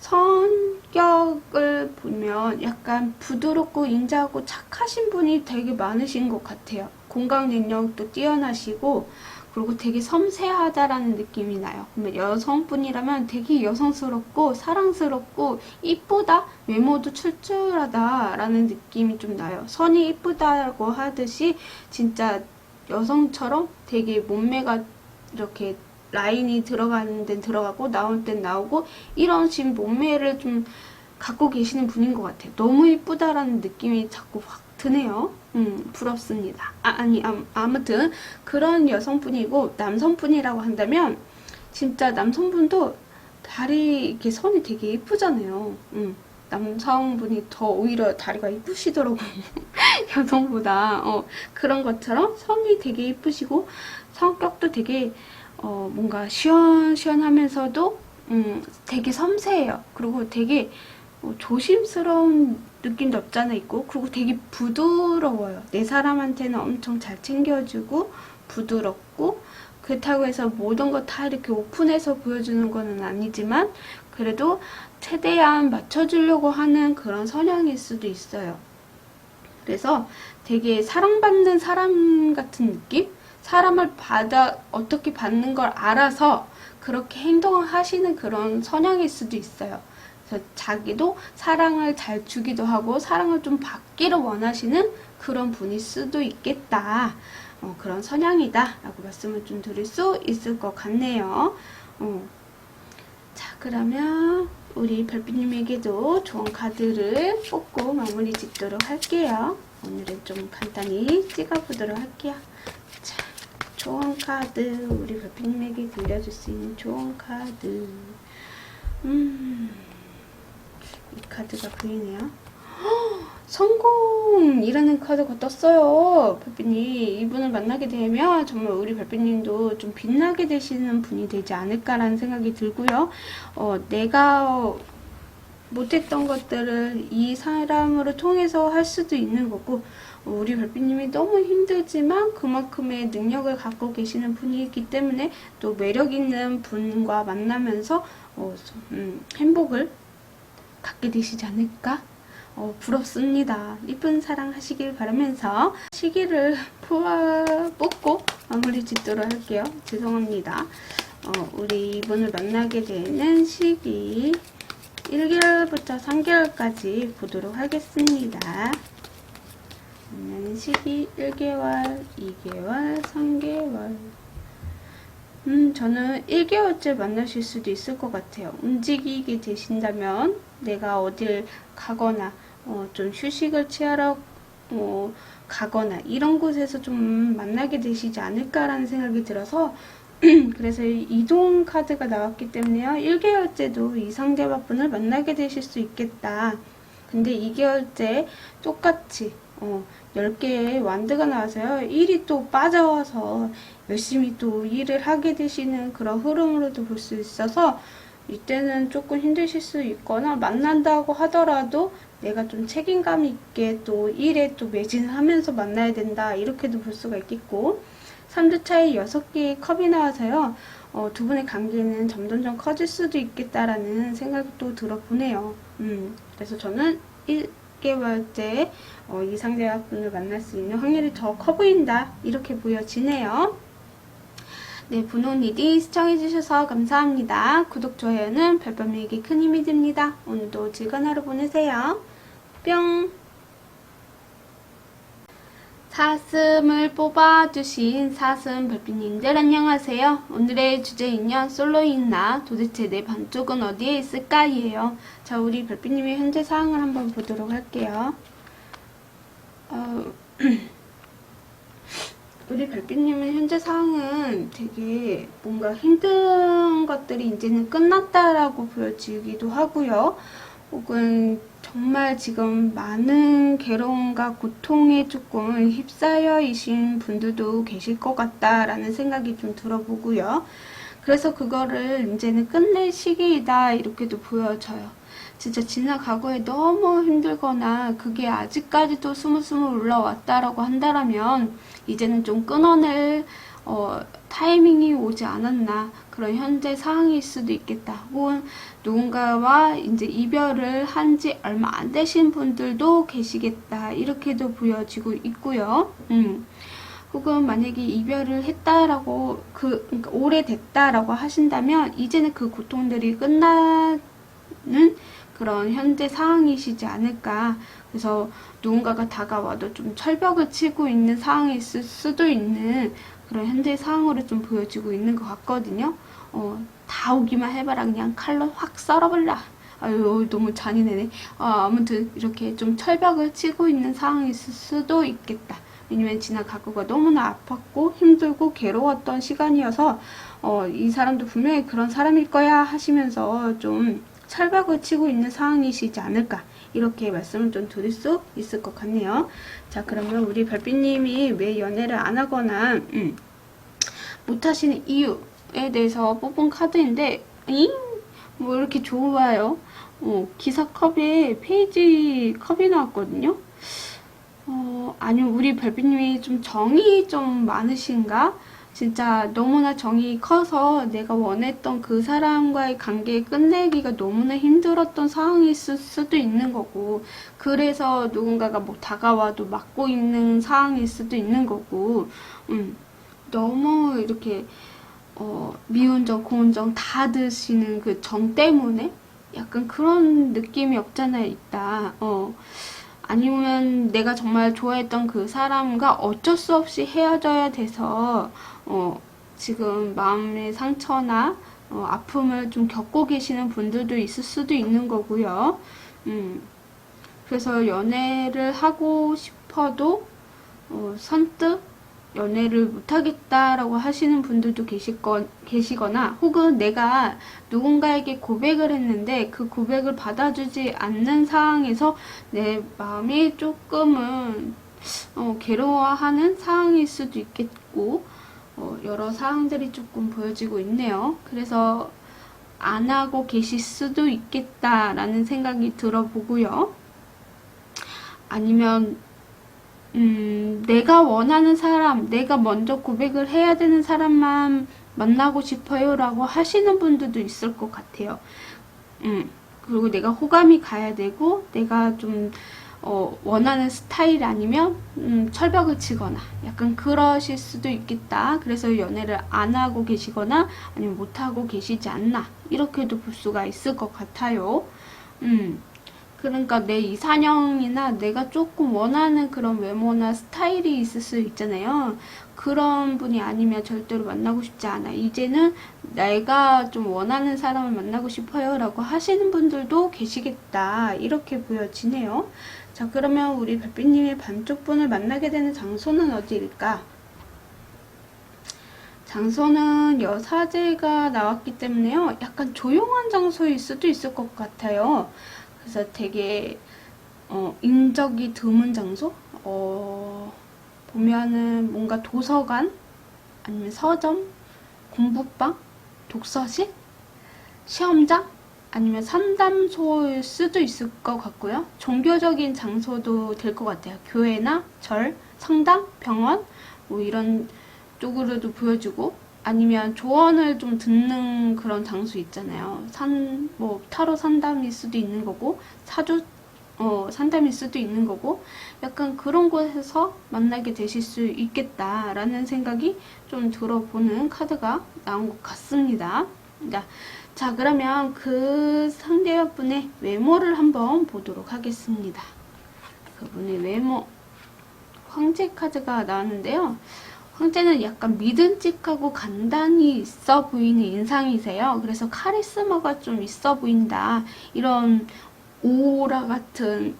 성격을 보면 약간 부드럽고 인자하고 착하신 분이 되게 많으신 것 같아요. 공감 능력도 뛰어나시고, 그리고 되게 섬세하다라는 느낌이 나요. 그러면 여성분이라면 되게 여성스럽고 사랑스럽고 이쁘다, 외모도 출중하다라는 느낌이 좀 나요. 선이 이쁘다고 하듯이 진짜 여성처럼 되게 몸매가 이렇게 라인이 들어가는 데는 들어가고 나올 땐 나오고 이런 지금 몸매를 좀 갖고 계시는 분인 것 같아요. 너무 이쁘다라는 느낌이 자꾸 확 드네요. 부럽습니다. 아무튼 그런 여성분이고, 남성분이라고 한다면 진짜 남성분도 다리 이렇게 선이 되게 이쁘잖아요. 남성분이 더 오히려 다리가 이쁘시더라고요. 여성보다. 그런 것처럼 선이 되게 이쁘시고 성격도 되게 뭔가 시원시원하면서도 되게 섬세해요. 그리고 되게 조심스러운 느낌도 없잖아 있고, 그리고 되게 부드러워요. 내 사람한테는 엄청 잘 챙겨주고 부드럽고, 그렇다고 해서 모든 거 다 이렇게 오픈해서 보여주는 거는 아니지만 그래도 최대한 맞춰주려고 하는 그런 성향일 수도 있어요. 그래서 되게 사랑받는 사람 같은 느낌? 사람을 어떻게 받는 걸 알아서 그렇게 행동하시는 그런 성향일 수도 있어요. 그래서 자기도 사랑을 잘 주기도 하고 사랑을 좀 받기를 원하시는 그런 분일 수도 있겠다. 그런 성향이다 라고 말씀을 좀 드릴 수 있을 것 같네요. 자, 그러면 우리 별빛님에게도 좋은 카드를 뽑고 마무리 짓도록 할게요. 오늘은 좀 간단히 찍어보도록 할게요. 자, 좋은 카드, 우리 별빛님에게 들려줄 수 있는 좋은 카드. 이 카드가 보이네요. 성공이라는 카드가 떴어요. 별빛님, 이분을 만나게 되면 정말 우리 별빛님도 좀 빛나게 되시는 분이 되지 않을까라는 생각이 들고요. 내가 못했던 것들을 이 사람으로 통해서 할 수도 있는 거고, 우리 별빛님이 너무 힘들지만 그만큼의 능력을 갖고 계시는 분이기 때문에 또 매력 있는 분과 만나면서 행복을 갖게 되시지 않을까? 부럽습니다. 이쁜 사랑 하시길 바라면서 시기를 뽑고 마무리 짓도록 할게요. 죄송합니다. 우리 이분을 만나게 되는 시기 1개월부터 3개월까지 보도록 하겠습니다. 만나는 시기 1개월, 2개월, 3개월. 저는 1개월째 만나실 수도 있을 것 같아요. 움직이게 되신다면 내가 어딜 가거나 좀 휴식을 취하러 가거나 이런 곳에서 좀 만나게 되시지 않을까라는 생각이 들어서 그래서 이동 카드가 나왔기 때문에요. 1개월째도 이 상대방분을 만나게 되실 수 있겠다. 근데 2개월째 똑같이 10개의 완드가 나와서요. 일이 또 빠져서 열심히 또 일을 하게 되시는 그런 흐름으로도 볼 수 있어서 이때는 조금 힘드실 수 있거나 만난다고 하더라도 내가 좀 책임감 있게 또 일에 또 매진을 하면서 만나야 된다. 이렇게도 볼 수가 있겠고 3주 차에 6개의 컵이 나와서요. 두 분의 관계는 점점점 커질 수도 있겠다라는 생각도 들어보네요. 그래서 저는 1개월째 이 상대분을 만날 수 있는 확률이 더 커 보인다. 이렇게 보여지네요. 네, 분홍 리딩 시청해주셔서 감사합니다. 구독, 좋아요는 별밤에게 큰 힘이 됩니다. 오늘도 즐거운 하루 보내세요. 뿅! 사슴을 뽑아주신 사슴 별빛님들 안녕하세요. 오늘의 주제는요. 솔로인 나 도대체 내 반쪽은 어디에 있을까? 이에요. 자, 우리 별빛님의 현재 상황을 한번 보도록 할게요. 우리 별빛님의 현재 상황은 되게 뭔가 힘든 것들이 이제는 끝났다라고 보여지기도 하고요. 혹은 정말 지금 많은 괴로움과 고통에 조금 휩싸여이신 분들도 계실 것 같다라는 생각이 좀 들어보고요. 그래서 그거를 이제는 끝낼 시기이다 이렇게도 보여져요. 진짜 지난 과거에 너무 힘들거나 그게 아직까지도 스물스물 올라왔다라고 한다면 이제는 좀 끊어낼 타이밍이 오지 않았나 그런 현재 상황일 수도 있겠다. 혹은 누군가와 이제 이별을 한 지 얼마 안 되신 분들도 계시겠다. 이렇게도 보여지고 있고요. 혹은 만약에 이별을 했다라고 그러니까 오래됐다라고 하신다면 이제는 그 고통들이 끝나는 그런 현재 상황이시지 않을까. 그래서 누군가가 다가와도 좀 철벽을 치고 있는 상황이 있을 수도 있는 그런 현재 상황으로 좀 보여지고 있는 것 같거든요. 다 오기만 해봐라. 그냥 칼로 확 썰어버려. 아유, 너무 잔인하네. 아무튼 이렇게 좀 철벽을 치고 있는 상황이 있을 수도 있겠다. 왜냐면 지난 과거가 너무나 아팠고 힘들고 괴로웠던 시간이어서 이 사람도 분명히 그런 사람일 거야 하시면서 좀 철벽을 치고 있는 상황이시지 않을까 이렇게 말씀을 좀 드릴 수 있을 것 같네요. 자, 그러면 우리 별빛님이 왜 연애를 안 하거나 못하시는 이유에 대해서 뽑은 카드인데 뭐 이렇게 좋아요. 기사 컵에 페이지 컵이 나왔거든요. 아니면 우리 별빛님이 좀 정이 좀 많으신가? 진짜 너무나 정이 커서 내가 원했던 그 사람과의 관계 끝내기가 너무나 힘들었던 상황일 수도 있는 거고, 그래서 누군가가 뭐 다가와도 막고 있는 상황일 수도 있는 거고, 너무 이렇게 미운 정, 고운 정 다 드시는 그 정 때문에 약간 그런 느낌이 없잖아 있다. 아니면 내가 정말 좋아했던 그 사람과 어쩔 수 없이 헤어져야 돼서 지금 마음의 상처나 아픔을 좀 겪고 계시는 분들도 있을 수도 있는 거고요. 그래서 연애를 하고 싶어도 선뜻 연애를 못하겠다라고 하시는 분들도 계시거나 혹은 내가 누군가에게 고백을 했는데 그 고백을 받아주지 않는 상황에서 내 마음이 조금은 괴로워하는 상황일 수도 있겠고 여러 상황들이 조금 보여지고 있네요. 그래서 안 하고 계실 수도 있겠다라는 생각이 들어보고요. 아니면 내가 원하는 사람, 내가 먼저 고백을 해야 되는 사람만 만나고 싶어요 라고 하시는 분들도 있을 것 같아요. 그리고 내가 호감이 가야 되고 내가 좀 원하는 스타일 아니면 철벽을 치거나 약간 그러실 수도 있겠다. 그래서 연애를 안 하고 계시거나 아니면 못 하고 계시지 않나 이렇게도 볼 수가 있을 것 같아요. 그러니까 내 이상형이나 내가 조금 원하는 그런 외모나 스타일이 있을 수 있잖아요. 그런 분이 아니면 절대로 만나고 싶지 않아. 이제는 내가 좀 원하는 사람을 만나고 싶어요 라고 하시는 분들도 계시겠다. 이렇게 보여지네요. 자, 그러면 우리 별빛님의 반쪽 분을 만나게 되는 장소는 어디일까? 장소는 여사제가 나왔기 때문에요. 약간 조용한 장소일 수도 있을 것 같아요. 그래서 되게 인적이 드문 장소? 보면은 뭔가 도서관? 아니면 서점? 공부방? 독서실? 시험장? 아니면 상담소일 수도 있을 것 같고요. 종교적인 장소도 될 것 같아요. 교회나 절, 성당, 병원 뭐 이런 쪽으로도 보여주고 아니면 조언을 좀 듣는 그런 장소 있잖아요. 뭐 타로 상담일 수도 있는 거고 사주 상담일 수도 있는 거고 약간 그런 곳에서 만나게 되실 수 있겠다라는 생각이 좀 들어보는 카드가 나온 것 같습니다. 자, 그러면 그 상대분의 외모를 한번 보도록 하겠습니다. 그분의 외모 황제 카드가 나왔는데요. 황제는 약간 믿음직하고 간단히 있어 보이는 인상이세요. 그래서 카리스마가 좀 있어 보인다. 이런 오라 같은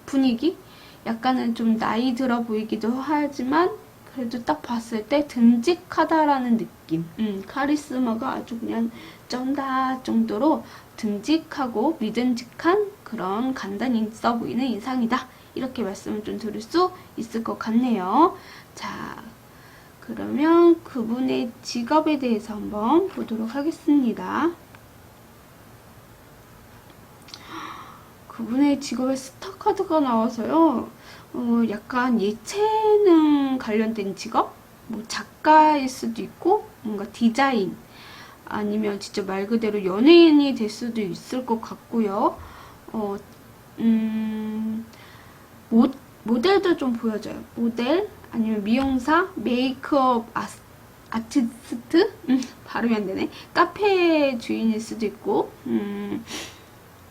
분위기? 약간은 좀 나이 들어 보이기도 하지만 그래도 딱 봤을 때 듬직하다라는 느낌. 카리스마가 아주 그냥 쩐다 정도로 듬직하고 믿음직한 그런 간단히 있어 보이는 인상이다. 이렇게 말씀을 좀 드릴 수 있을 것 같네요. 자, 그러면 그분의 직업에 대해서 한번 보도록 하겠습니다. 그분의 직업에 스타 카드가 나와서요. 약간 예체능 관련된 직업? 뭐 작가일 수도 있고 뭔가 디자인 아니면 진짜 말 그대로 연예인이 될 수도 있을 것 같고요. 모델도 좀 보여져요. 모델 아니면 미용사, 메이크업 아티스트? 발음이 안 되네. 카페 주인일 수도 있고,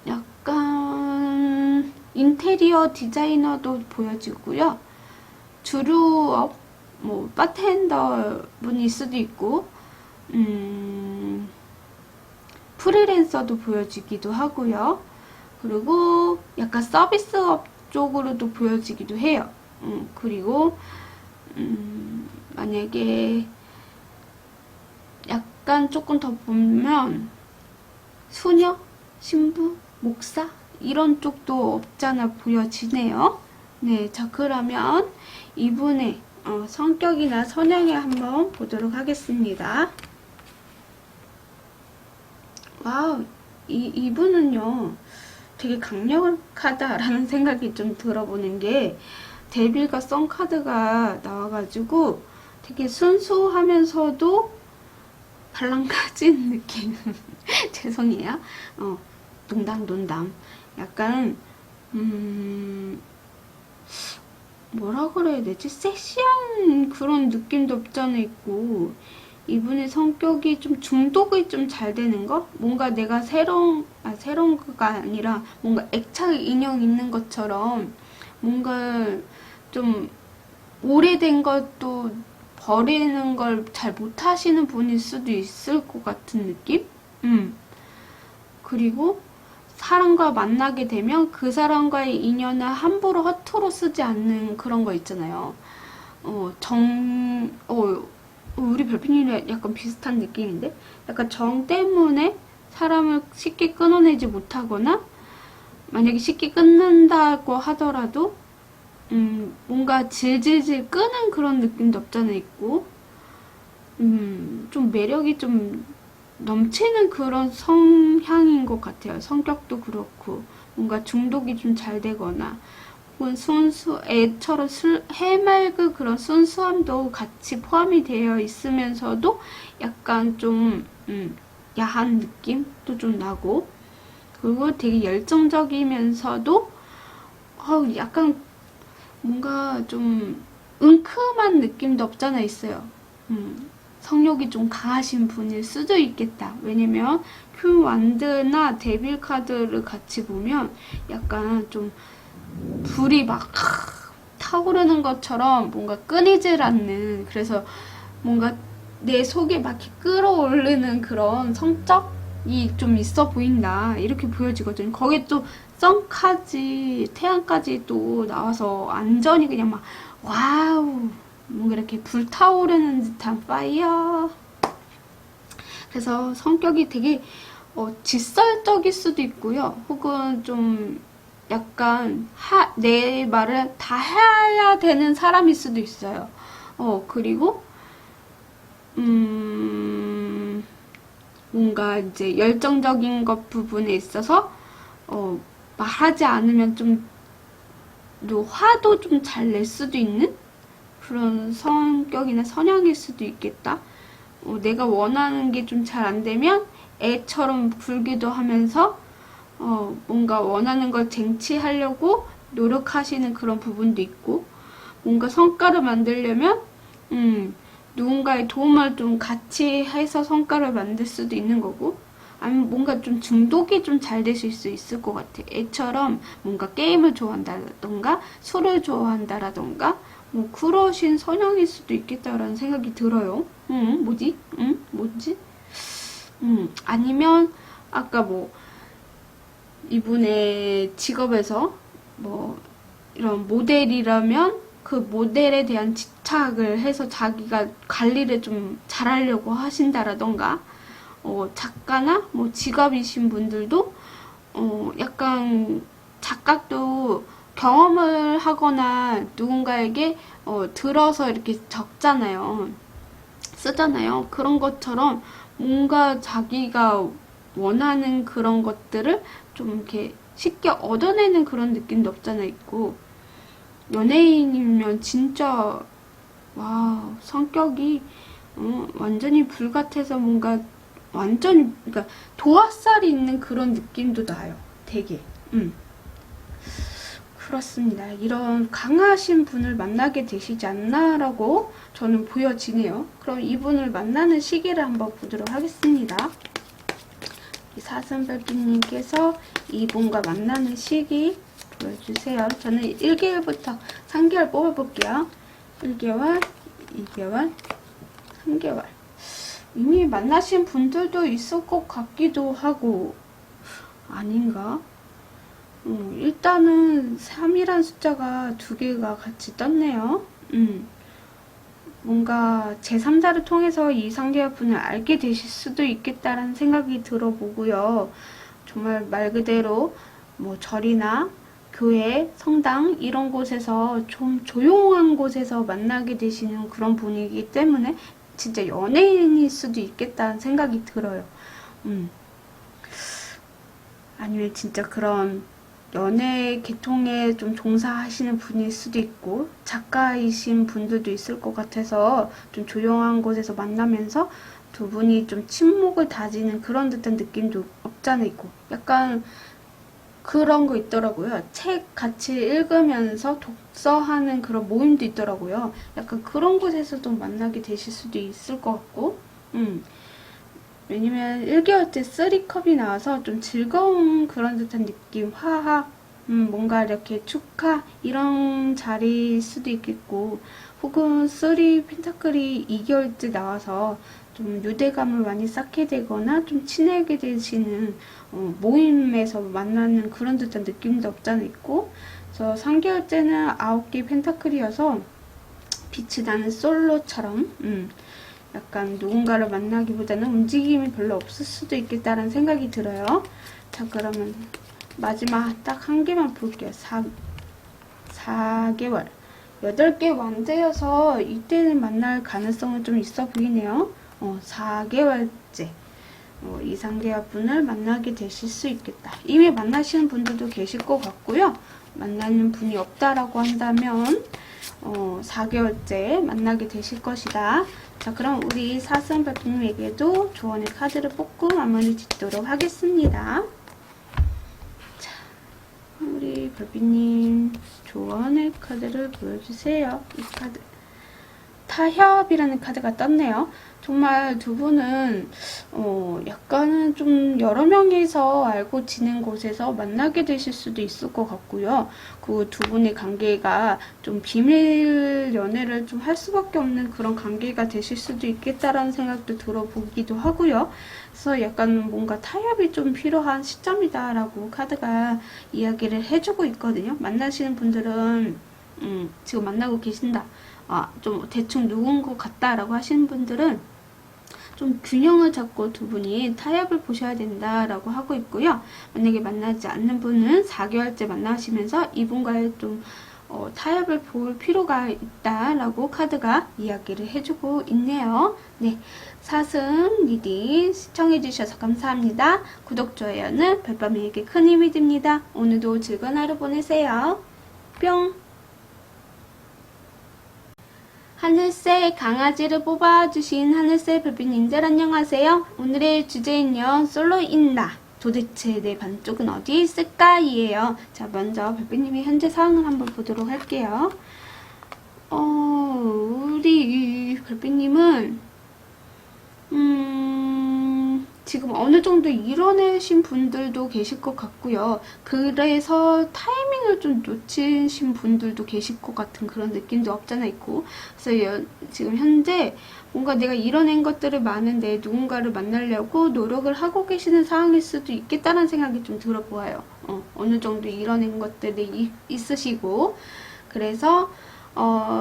약간 인테리어 디자이너도 보여지고요. 주류업, 뭐 바텐더 분일 수도 있고, 프리랜서도 보여지기도 하고요. 그리고 약간 서비스업 쪽으로도 보여지기도 해요. 그리고 만약에 약간 조금 더 보면 수녀, 신부, 목사 이런 쪽도 없잖아 보여지네요. 네, 자 그러면 이분의 성격이나 성향을 한번 보도록 하겠습니다. 와우, 이분은요 되게 강력하다라는 생각이 좀 들어보는 게 데빌과 선 카드가 나와가지고 되게 순수하면서도 발랑가진 느낌. 죄송해요. 농담. 약간 뭐라 그래야 되지? 섹시한 그런 느낌도 없지 않아 있고 이분의 성격이 좀 중독이 좀 잘 되는 거? 뭔가 내가 새로운 거가 아니라 뭔가 애착 인형 있는 것처럼 뭔가 좀 오래된 것도 버리는 걸 잘 못하시는 분일 수도 있을 것 같은 느낌? 그리고 사람과 만나게 되면 그 사람과의 인연을 함부로 허투루 쓰지 않는 그런 거 있잖아요. 우리 별빛님이랑 약간 비슷한 느낌인데? 약간 정 때문에 사람을 쉽게 끊어내지 못하거나, 만약에 쉽게 끊는다고 하더라도, 뭔가 질질질 끄는 그런 느낌도 없잖아 있고, 좀 매력이 좀 넘치는 그런 성향인 것 같아요. 성격도 그렇고, 뭔가 중독이 좀 잘 되거나, 혹은 애처럼 해맑은 그런 순수함도 같이 포함이 되어 있으면서도 약간 좀 야한 느낌도 좀 나고 그리고 되게 열정적이면서도 약간 뭔가 좀 은큼한 느낌도 없잖아 있어요. 성욕이 좀 강하신 분일 수도 있겠다. 왜냐면 큐 완드나 데빌 카드를 같이 보면 약간 좀 불이 막 타오르는 것처럼 뭔가 끊이질 않는, 그래서 뭔가 내 속에 막 이렇게 끌어오르는 그런 성적이 좀 있어 보인다, 이렇게 보여지거든요. 거기에 또 선까지 태양까지 또 나와서 완전히 그냥 막 와우, 뭔가 이렇게 불타오르는 듯한 파이어. 그래서 성격이 되게 직설적일 수도 있고요. 혹은 좀 약간 내 말을 다 해야 되는 사람일 수도 있어요. 그리고 뭔가 이제 열정적인 것 부분에 있어서 말하지 않으면 좀 화도 좀 잘 낼 수도 있는 그런 성격이나 성향일 수도 있겠다. 내가 원하는 게 좀 잘 안 되면 애처럼 굴기도 하면서 뭔가 원하는 걸 쟁취하려고 노력하시는 그런 부분도 있고, 뭔가 성과를 만들려면 누군가의 도움을 좀 같이 해서 성과를 만들 수도 있는 거고, 아니면 뭔가 좀 중독이 좀 잘 되실 수 있을 것 같아. 애처럼 뭔가 게임을 좋아한다던가 술을 좋아한다라던가 뭐 그러신 성향일 수도 있겠다라는 생각이 들어요. 뭐지? 뭐지? 아니면 아까 뭐 이분의 직업에서 뭐 이런 모델이라면 그 모델에 대한 집착을 해서 자기가 관리를 좀 잘하려고 하신다라던가, 작가나 뭐 직업이신 분들도 약간 작가도 경험을 하거나 누군가에게 들어서 이렇게 적잖아요. 쓰잖아요. 그런 것처럼 뭔가 자기가 원하는 그런 것들을 좀 이렇게 쉽게 얻어내는 그런 느낌도 없잖아 있고, 연예인이면 진짜 와 성격이 완전히 불같아서 뭔가 완전히 그러니까 도화살이 있는 그런 느낌도 나요. 되게 그렇습니다. 이런 강하신 분을 만나게 되시지 않나라고 저는 보여지네요. 그럼 이분을 만나는 시기를 한번 보도록 하겠습니다. 사슴별빛님께서 이분과 만나는 시기 보여주세요. 저는 1개월부터 3개월 뽑아볼게요. 1개월, 2개월, 3개월. 이미 만나신 분들도 있을 것 같기도 하고, 아닌가? 일단은 3이란 숫자가 2개가 같이 떴네요. 뭔가 제3자를 통해서 이 상대분을 알게 되실 수도 있겠다라는 생각이 들어보고요. 정말 말 그대로 뭐 절이나 교회, 성당 이런 곳에서 좀 조용한 곳에서 만나게 되시는 그런 분이기 때문에 진짜 연예인일 수도 있겠다는 생각이 들어요. 아니면 진짜 그런 연예 계통에 좀 종사하시는 분일 수도 있고, 작가이신 분들도 있을 것 같아서 좀 조용한 곳에서 만나면서 두 분이 좀 친목을 다지는 그런 듯한 느낌도 없잖아 있고, 약간 그런 거 있더라고요. 책 같이 읽으면서 독서하는 그런 모임도 있더라고요. 약간 그런 곳에서도 만나게 되실 수도 있을 것 같고, 왜냐면 1개월째 3컵이 나와서 좀 즐거운 그런 듯한 느낌, 화합, 뭔가 이렇게 축하 이런 자리일 수도 있겠고, 혹은 3 펜타클이 2개월째 나와서 좀 유대감을 많이 쌓게 되거나 좀 친하게 되시는 모임에서 만나는 그런 듯한 느낌도 없잖아 있고, 그래서 3개월째는 9개 펜타클이어서 빛이 나는 솔로처럼 약간 누군가를 만나기보다는 움직임이 별로 없을 수도 있겠다라는 생각이 들어요. 자, 그러면 마지막 딱 한 개만 볼게요. 4개월. 8개 완제여서 이때는 만날 가능성은 좀 있어 보이네요. 4개월째. 이 상대분을 만나게 되실 수 있겠다. 이미 만나시는 분들도 계실 것 같고요. 만나는 분이 없다라고 한다면 4개월째 만나게 되실 것이다. 자, 그럼 우리 사슴별님에게도 조언의 카드를 뽑고 마무리 짓도록 하겠습니다. 별빛님 조언의 카드를 보여주세요. 이 카드 타협이라는 카드가 떴네요. 정말 두 분은 약간은 좀 여러 명이서 알고 지낸 곳에서 만나게 되실 수도 있을 것 같고요. 그 두 분의 관계가 좀 비밀 연애를 좀 할 수밖에 없는 그런 관계가 되실 수도 있겠다라는 생각도 들어보기도 하고요. 그래서 약간 뭔가 타협이 좀 필요한 시점이다라고 카드가 이야기를 해주고 있거든요. 만나시는 분들은 지금 만나고 계신다. 좀 대충 누군 것 같다라고 하시는 분들은 좀 균형을 잡고 두 분이 타협을 보셔야 된다라고 하고 있고요. 만약에 만나지 않는 분은 4개월째 만나시면서 이분과의 좀 타협을 볼 필요가 있다라고 카드가 이야기를 해주고 있네요. 네, 사슴 리딩 시청해주셔서 감사합니다. 구독, 좋아요는 별밤에게 큰 힘이 됩니다. 오늘도 즐거운 하루 보내세요. 뿅! 하늘새 강아지를 뽑아주신 하늘새 별빛님들 안녕하세요. 오늘의 주제는요, 솔로인다. 도대체 내 반쪽은 어디에 있을까? 이에요. 자, 먼저 별빛님의 현재 상황을 한번 보도록 할게요. 우리 별빛님은 지금 어느 정도 이뤄내신 분들도 계실 것 같고요. 그래서 타이밍을 좀 놓치신 분들도 계실 것 같은 그런 느낌도 없잖아 있고. 그래서 지금 현재 뭔가 내가 이뤄낸 것들이 많은데 누군가를 만나려고 노력을 하고 계시는 상황일 수도 있겠다는 생각이 좀 들어보아요. 어느 정도 이뤄낸 것들이 있으시고, 그래서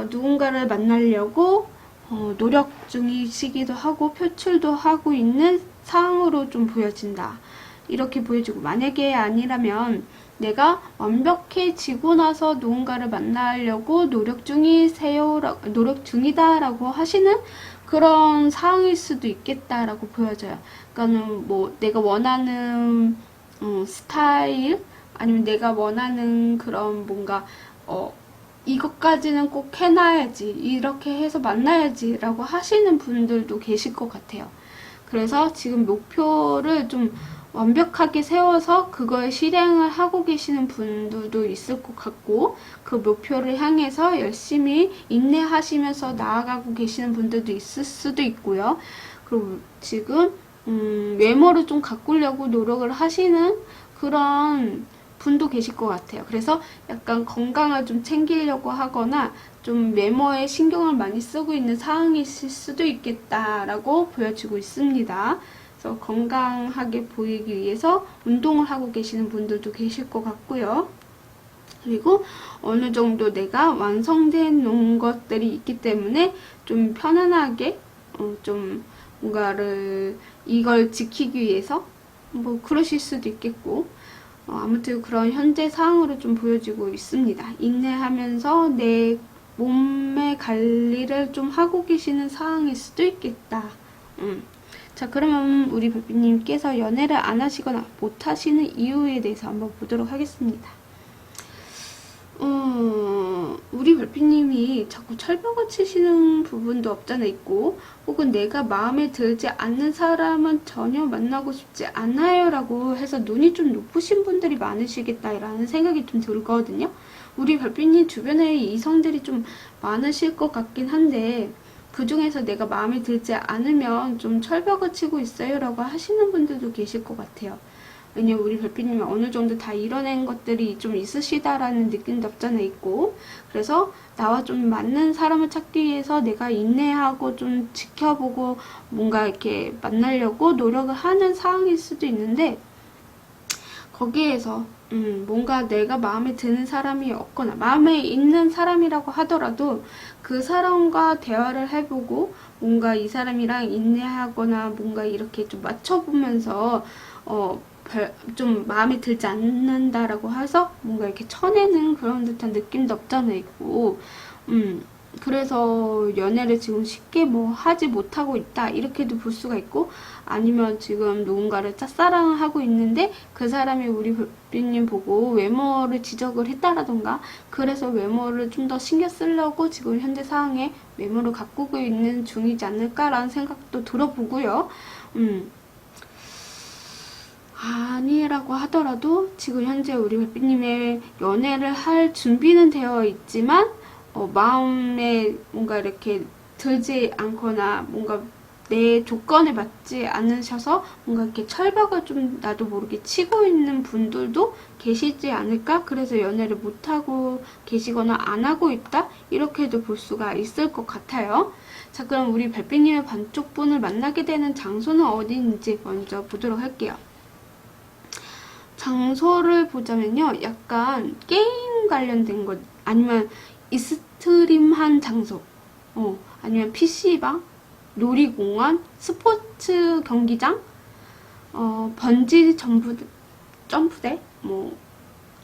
누군가를 만나려고 노력 중이시기도 하고 표출도 하고 있는 상황으로 좀 보여진다. 이렇게 보여지고, 만약에 아니라면 내가 완벽해지고 나서 누군가를 만나려고 노력 중이다라고 하시는 그런 상황일 수도 있겠다라고 보여져요. 그러니까는 뭐 내가 원하는 스타일, 아니면 내가 원하는 그런 뭔가 이것까지는 꼭 해놔야지, 이렇게 해서 만나야지 라고 하시는 분들도 계실 것 같아요. 그래서 지금 목표를 좀 완벽하게 세워서 그걸 실행을 하고 계시는 분들도 있을 것 같고, 그 목표를 향해서 열심히 인내하시면서 나아가고 계시는 분들도 있을 수도 있고요. 그리고 지금 외모를 좀 가꾸려고 노력을 하시는 그런 분도 계실 것 같아요. 그래서 약간 건강을 좀 챙기려고 하거나 좀 외모에 신경을 많이 쓰고 있는 상황이실 수도 있겠다라고 보여지고 있습니다. 그래서 건강하게 보이기 위해서 운동을 하고 계시는 분들도 계실 것 같고요. 그리고 어느 정도 내가 완성된 놓은 것들이 있기 때문에 좀 편안하게 좀 뭔가를 이걸 지키기 위해서 뭐 그러실 수도 있겠고, 아무튼 그런 현재 상황으로 좀 보여지고 있습니다. 인내하면서 내 몸의 관리를 좀 하고 계시는 상황일 수도 있겠다. 자, 그러면 우리 별빛님께서 연애를 안 하시거나 못 하시는 이유에 대해서 한번 보도록 하겠습니다. 우리 별빛님이 자꾸 철벽을 치시는 부분도 없잖아 있고, 혹은 내가 마음에 들지 않는 사람은 전혀 만나고 싶지 않아요 라고 해서 눈이 좀 높으신 분들이 많으시겠다라는 생각이 좀 들거든요. 우리 별빛님 주변에 이성들이 좀 많으실 것 같긴 한데, 그 중에서 내가 마음에 들지 않으면 좀 철벽을 치고 있어요 라고 하시는 분들도 계실 것 같아요. 왜냐면 우리 별빛님이 어느 정도 다 이뤄낸 것들이 좀 있으시다라는 느낌도 없잖아 있고, 그래서 나와 좀 맞는 사람을 찾기 위해서 내가 인내하고 좀 지켜보고 뭔가 이렇게 만나려고 노력을 하는 상황일 수도 있는데, 거기에서 뭔가 내가 마음에 드는 사람이 없거나 마음에 있는 사람이라고 하더라도 그 사람과 대화를 해보고 뭔가 이 사람이랑 인내하거나 뭔가 이렇게 좀 맞춰보면서 좀 마음에 들지 않는다라고 해서 뭔가 이렇게 쳐내는 그런 듯한 느낌도 없잖아 있고, 그래서 연애를 지금 쉽게 뭐 하지 못하고 있다 이렇게도 볼 수가 있고, 아니면 지금 누군가를 짝사랑을 하고 있는데 그 사람이 우리 별빛님 보고 외모를 지적을 했다라던가, 그래서 외모를 좀 더 신경 쓰려고 지금 현재 상황에 외모를 가꾸고 있는 중이지 않을까라는 생각도 들어보고요. 아니라고 하더라도 지금 현재 우리 별빛님의 연애를 할 준비는 되어 있지만 마음에 뭔가 이렇게 들지 않거나 뭔가 내 조건에 맞지 않으셔서 뭔가 이렇게 철벽을 좀 나도 모르게 치고 있는 분들도 계시지 않을까? 그래서 연애를 못하고 계시거나 안 하고 있다? 이렇게도 볼 수가 있을 것 같아요. 자, 그럼 우리 별빛님의 반쪽 분을 만나게 되는 장소는 어디인지 먼저 보도록 할게요. 장소를 보자면요. 약간 게임 관련된 것, 아니면 익스트림한 장소, 아니면 PC방, 놀이공원, 스포츠 경기장, 번지 점프대,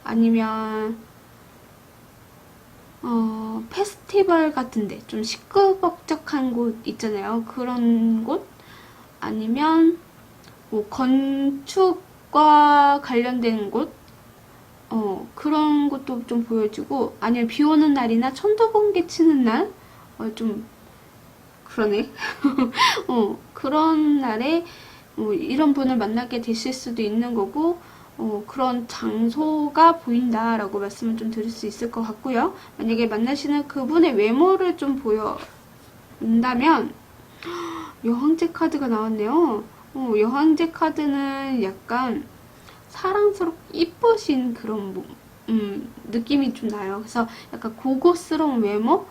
아니면, 페스티벌 같은데, 좀 시끌벅적한 곳 있잖아요. 그런 곳? 아니면, 건축과 관련된 곳? 그런 것도 좀 보여주고, 아니면 비 오는 날이나 천둥번개 치는 날? 좀, 그러네. 그런 날에 이런 분을 만나게 되실 수도 있는 거고, 그런 장소가 보인다라고 말씀을 좀 드릴 수 있을 것 같고요. 만약에 만나시는 그분의 외모를 좀 보여준다면, 여왕제 카드가 나왔네요. 여왕제 카드는 약간 사랑스럽고 이쁘신 그런 느낌이 좀 나요. 그래서 약간 고급스러운 외모?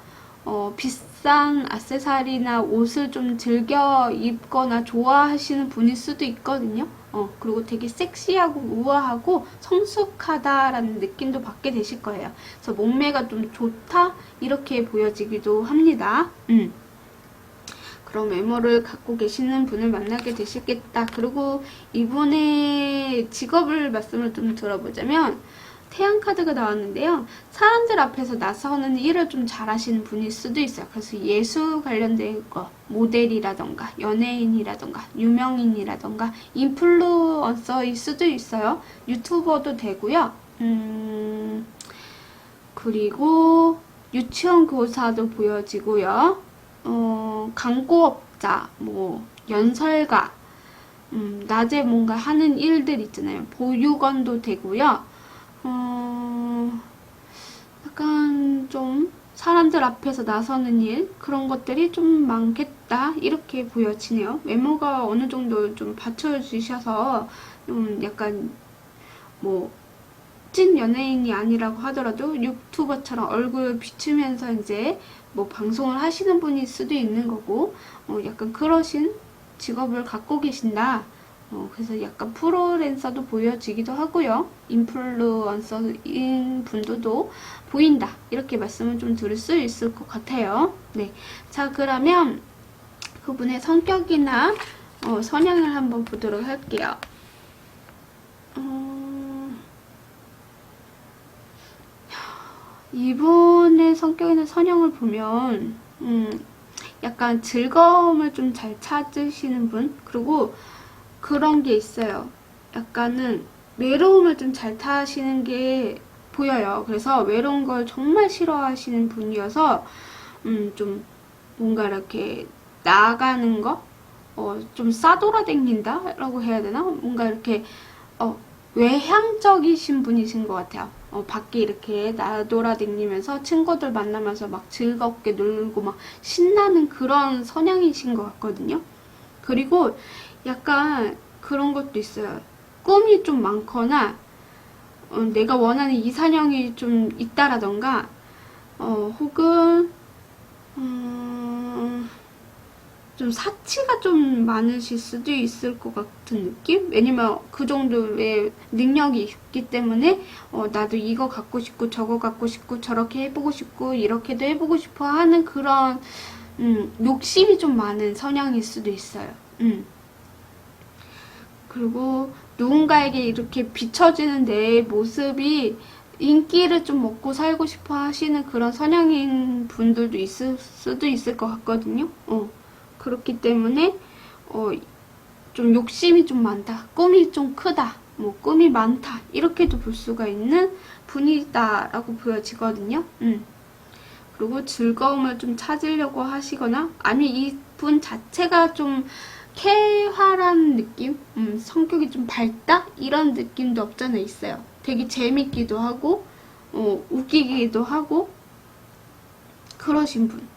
비싼 액세서리나 옷을 좀 즐겨 입거나 좋아하시는 분일 수도 있거든요. 그리고 되게 섹시하고 우아하고 성숙하다라는 느낌도 받게 되실 거예요. 그래서 몸매가 좀 좋다? 이렇게 보여지기도 합니다. 그런 외모를 갖고 계시는 분을 만나게 되시겠다. 그리고 이분의 직업을 말씀을 좀 들어보자면 태양 카드가 나왔는데요. 사람들 앞에서 나서는 일을 좀 잘하시는 분일 수도 있어요. 그래서 예술 관련된 거, 모델이라던가 연예인이라던가 유명인이라던가 인플루언서일 수도 있어요. 유튜버도 되고요. 그리고 유치원 교사도 보여지고요. 광고업자, 연설가, 낮에 뭔가 하는 일들 있잖아요. 보육원도 되고요. 약간 좀 사람들 앞에서 나서는 일, 그런 것들이 좀 많겠다. 이렇게 보여지네요. 외모가 어느 정도 좀 받쳐주셔서 약간 찐 연예인이 아니라고 하더라도 유튜버처럼 얼굴 비추면서 이제 방송을 하시는 분일 수도 있는 거고, 약간 그러신 직업을 갖고 계신다. 그래서 약간 프로랜서도 보여지기도 하고요. 인플루언서인 분들도 보인다. 이렇게 말씀을 좀 드릴 수 있을 것 같아요. 네. 자, 그러면 그분의 성격이나 성향을 한번 보도록 할게요. 이분의 성격이나 성향을 보면 약간 즐거움을 좀 잘 찾으시는 분, 그리고 그런 게 있어요. 약간은 외로움을 좀 잘 타시는 게 보여요. 그래서 외로운 걸 정말 싫어하시는 분이어서 좀 뭔가 이렇게 나가는 거, 좀 싸돌아다닌다 라고 해야 되나? 뭔가 이렇게 외향적이신 분이신 것 같아요. 밖에 이렇게 나돌아다니면서 친구들 만나면서 막 즐겁게 놀고 막 신나는 그런 성향이신 것 같거든요. 그리고 약간 그런 것도 있어요. 꿈이 좀 많거나 내가 원하는 이상형이 좀 있다라던가 혹은 좀 사치가 좀 많으실 수도 있을 것 같은 느낌? 왜냐면 그 정도의 능력이 있기 때문에 나도 이거 갖고 싶고 저거 갖고 싶고 저렇게 해보고 싶고 이렇게도 해보고 싶어 하는 그런 욕심이 좀 많은 성향일 수도 있어요. 그리고 누군가에게 이렇게 비춰지는 내 모습이 인기를 좀 먹고 살고 싶어 하시는 그런 성향인 분들도 있을 수도 있을 것 같거든요. 그렇기 때문에 좀 욕심이 좀 많다, 꿈이 좀 크다, 꿈이 많다, 이렇게도 볼 수가 있는 분이다라고 보여지거든요. 그리고 즐거움을 좀 찾으려고 하시거나 아니면 이분 자체가 좀 쾌활한 느낌? 성격이 좀 밝다? 이런 느낌도 없잖아 있어요. 되게 재밌기도 하고, 웃기기도 하고, 그러신 분.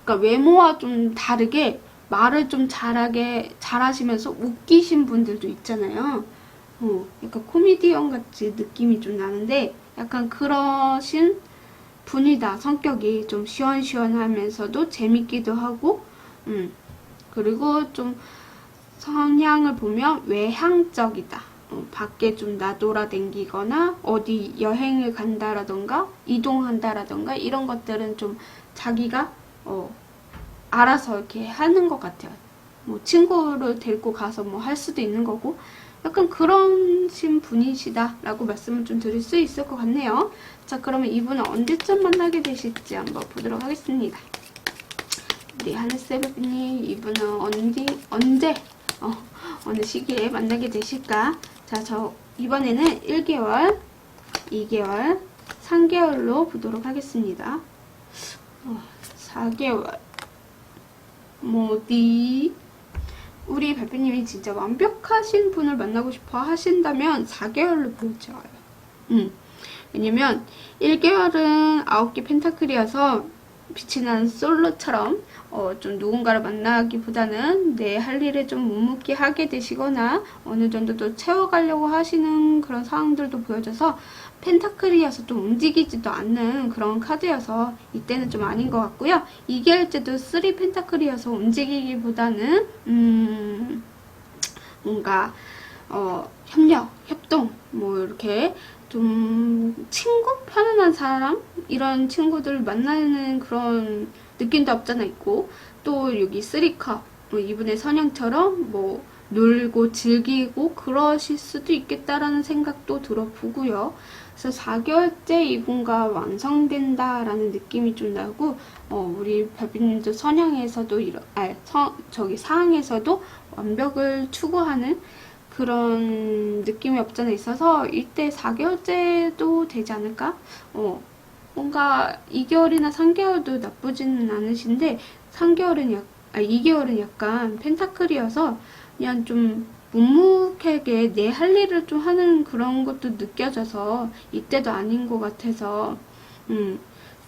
그러니까 외모와 좀 다르게 말을 좀 잘하시면서 웃기신 분들도 있잖아요. 약간 코미디언 같이 느낌이 좀 나는데, 약간 그러신 분이다. 성격이 좀 시원시원하면서도 재밌기도 하고, 그리고 좀 성향을 보면 외향적이다. 밖에 좀 나돌아다니거나 어디 여행을 간다라던가 이동한다라던가 이런 것들은 좀 자기가 알아서 이렇게 하는 것 같아요. 뭐 친구를 데리고 가서 뭐 할 수도 있는 거고 약간 그러신 분이시다라고 말씀을 좀 드릴 수 있을 것 같네요. 자, 그러면 이분은 언제쯤 만나게 되실지 한번 보도록 하겠습니다. 우리 하늘세르비님 이분은 언제 어느 시기에 만나게 되실까? 자, 저 이번에는 1개월, 2개월, 3개월로 보도록 하겠습니다. 4개월 뭐디? 우리 발표님이 진짜 완벽하신 분을 만나고 싶어 하신다면 4개월로 보여줘요. 왜냐면 1개월은 9개 펜타클이어서 빛이 나는 솔로처럼 좀 누군가를 만나기보다는 내 할 일에 좀 묵묵히 하게 되시거나 어느 정도 또 채워가려고 하시는 그런 상황들도 보여져서 펜타클이어서 좀 움직이지도 않는 그런 카드여서 이때는 좀 아닌 것 같고요. 2개월째도 3 펜타클이어서 움직이기보다는 뭔가 협력, 협동 뭐 이렇게 좀 친구? 편안한 사람? 이런 친구들 만나는 그런 느낌도 없잖아 있고 또 여기 3컵 이분의 선영처럼 뭐 놀고 즐기고 그러실 수도 있겠다라는 생각도 들어보고요. 그래서 4개월째 이분과 완성된다라는 느낌이 좀 나고 우리 별빛님도 선양에서도 상황에서도 완벽을 추구하는 그런 느낌이 없잖아 있어서 이때 4개월째도 되지 않을까? 뭔가 2개월이나 3개월도 나쁘지는 않으신데 2개월은 약간 펜타클이어서 그냥 좀 묵묵하게 내 할 일을 좀 하는 그런 것도 느껴져서 이때도 아닌 것 같아서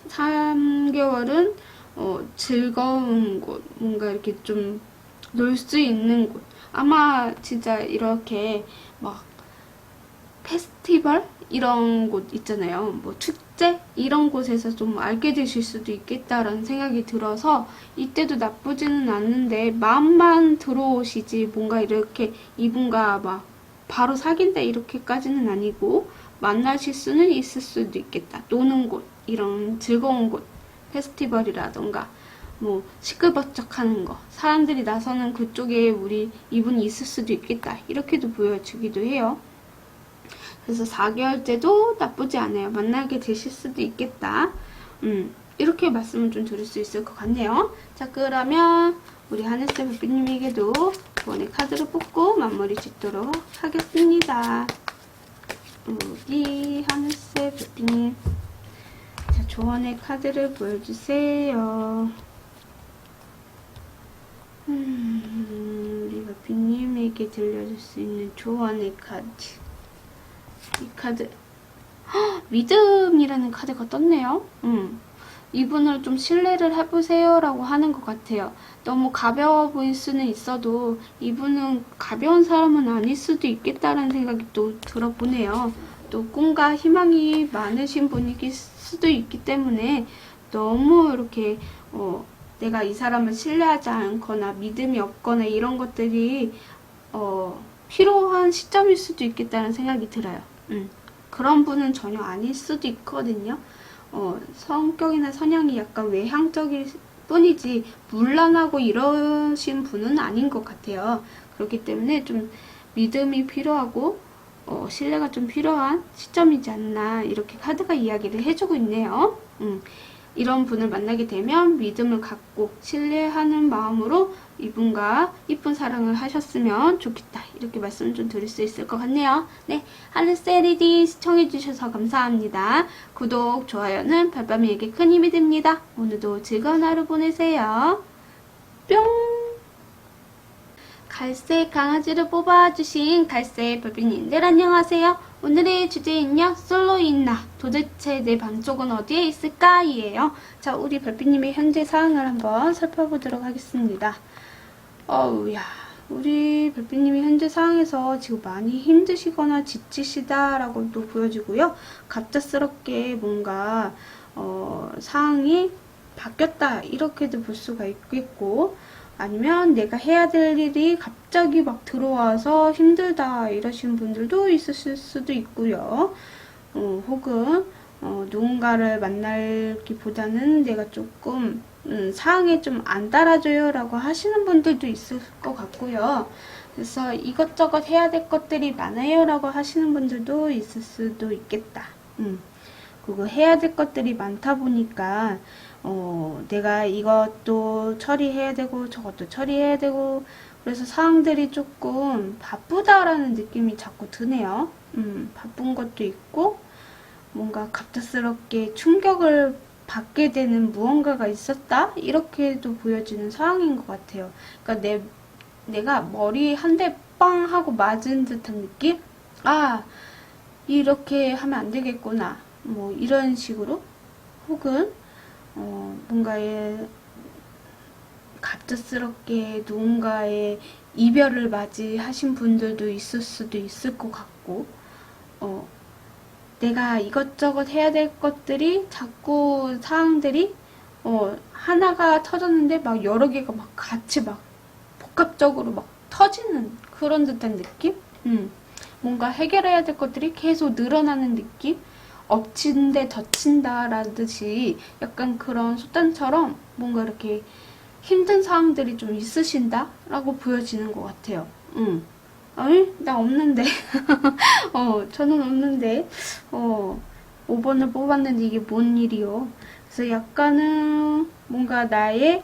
3개월은 즐거운 곳, 뭔가 이렇게 좀 놀 수 있는 곳 아마 진짜 이렇게 막 페스티벌 이런 곳 있잖아요. 뭐 축제 이런 곳에서 좀 알게 되실 수도 있겠다라는 생각이 들어서 이때도 나쁘지는 않는데 마음만 들어오시지 뭔가 이렇게 이분과 막 바로 사귄다 이렇게까지는 아니고 만나실 수는 있을 수도 있겠다. 노는 곳 이런 즐거운 곳 페스티벌이라던가 뭐 시끌벅적하는 거 사람들이 나서는 그쪽에 이분이 있을 수도 있겠다 이렇게도 보여주기도 해요. 그래서 4개월째도 나쁘지 않아요. 만나게 되실 수도 있겠다. 이렇게 말씀을 좀 드릴 수 있을 것 같네요. 자, 그러면 우리 하늘색 별빛님에게도 이번에 카드를 뽑고 마무리 짓도록 하겠습니다. 우리 하늘색 별빛님, 자, 조언의 카드를 보여주세요. 우리 별빛님에게 들려줄 수 있는 조언의 카드. 이 카드 믿음이라는 카드가 떴네요. 이분을 좀 신뢰를 해보세요 라고 하는 것 같아요. 너무 가벼워 보일 수는 있어도 이분은 가벼운 사람은 아닐 수도 있겠다라는 생각이 또 들어보네요. 또 꿈과 희망이 많으신 분일 수도 있기 때문에 너무 이렇게 내가 이 사람을 신뢰하지 않거나 믿음이 없거나 이런 것들이 필요한 시점일 수도 있겠다는 생각이 들어요. 그런 분은 전혀 아닐 수도 있거든요. 성격이나 성향이 약간 외향적일 뿐이지 문란하고 이러신 분은 아닌 것 같아요. 그렇기 때문에 좀 믿음이 필요하고 신뢰가 좀 필요한 시점이지 않나 이렇게 카드가 이야기를 해주고 있네요. 이런 분을 만나게 되면 믿음을 갖고 신뢰하는 마음으로 이분과 이쁜 사랑을 하셨으면 좋겠다. 이렇게 말씀 좀 드릴 수 있을 것 같네요. 네, 하늘세리디 시청해주셔서 감사합니다. 구독, 좋아요는 별밤이에게 큰 힘이 됩니다. 오늘도 즐거운 하루 보내세요. 뿅! 갈색 강아지를 뽑아주신 갈색 별빛님들 안녕하세요. 오늘의 주제는요, 솔로인나 도대체 내 반쪽은 어디에 있을까? 이에요. 자, 우리 별빛님의 현재 상황을 한번 살펴보도록 하겠습니다. 어우야, 우리 별빛님이 현재 상황에서 지금 많이 힘드시거나 지치시다라고 또 보여지고요. 갑작스럽게 뭔가 상황이 바뀌었다 이렇게도 볼 수가 있겠고, 아니면 내가 해야 될 일이 갑자기 막 들어와서 힘들다 이러신 분들도 있으실 수도 있고요. 혹은 누군가를 만나기보다는 내가 조금 상황에 좀 안 따라줘요 라고 하시는 분들도 있을 것 같고요. 그래서 이것저것 해야 될 것들이 많아요 라고 하시는 분들도 있을 수도 있겠다. 그리고 해야 될 것들이 많다 보니까 내가 이것도 처리해야 되고 저것도 처리해야 되고 그래서 상황들이 조금 바쁘다라는 느낌이 자꾸 드네요. 바쁜 것도 있고 뭔가 갑작스럽게 충격을 받게 되는 무언가가 있었다 이렇게도 보여지는 상황인 것 같아요. 그러니까 내가 머리 한 대 빵 하고 맞은 듯한 느낌? 아, 이렇게 하면 안 되겠구나. 뭐 이런 식으로, 혹은 뭔가에 갑작스럽게 누군가의 이별을 맞이하신 분들도 있을 수도 있을 것 같고, 내가 이것저것 해야 될 것들이 자꾸 사항들이 하나가 터졌는데 막 여러 개가 막 같이 막 복합적으로 막 터지는 그런 듯한 느낌? 뭔가 해결해야 될 것들이 계속 늘어나는 느낌? 엎친 데 덮친다 라듯이 약간 그런 속단처럼 뭔가 이렇게 힘든 상황들이 좀 있으신다 라고 보여지는 것 같아요. 아니, 나 없는데. 저는 없는데. 5번을 뽑았는데 이게 뭔 일이요. 그래서 약간은 뭔가 나의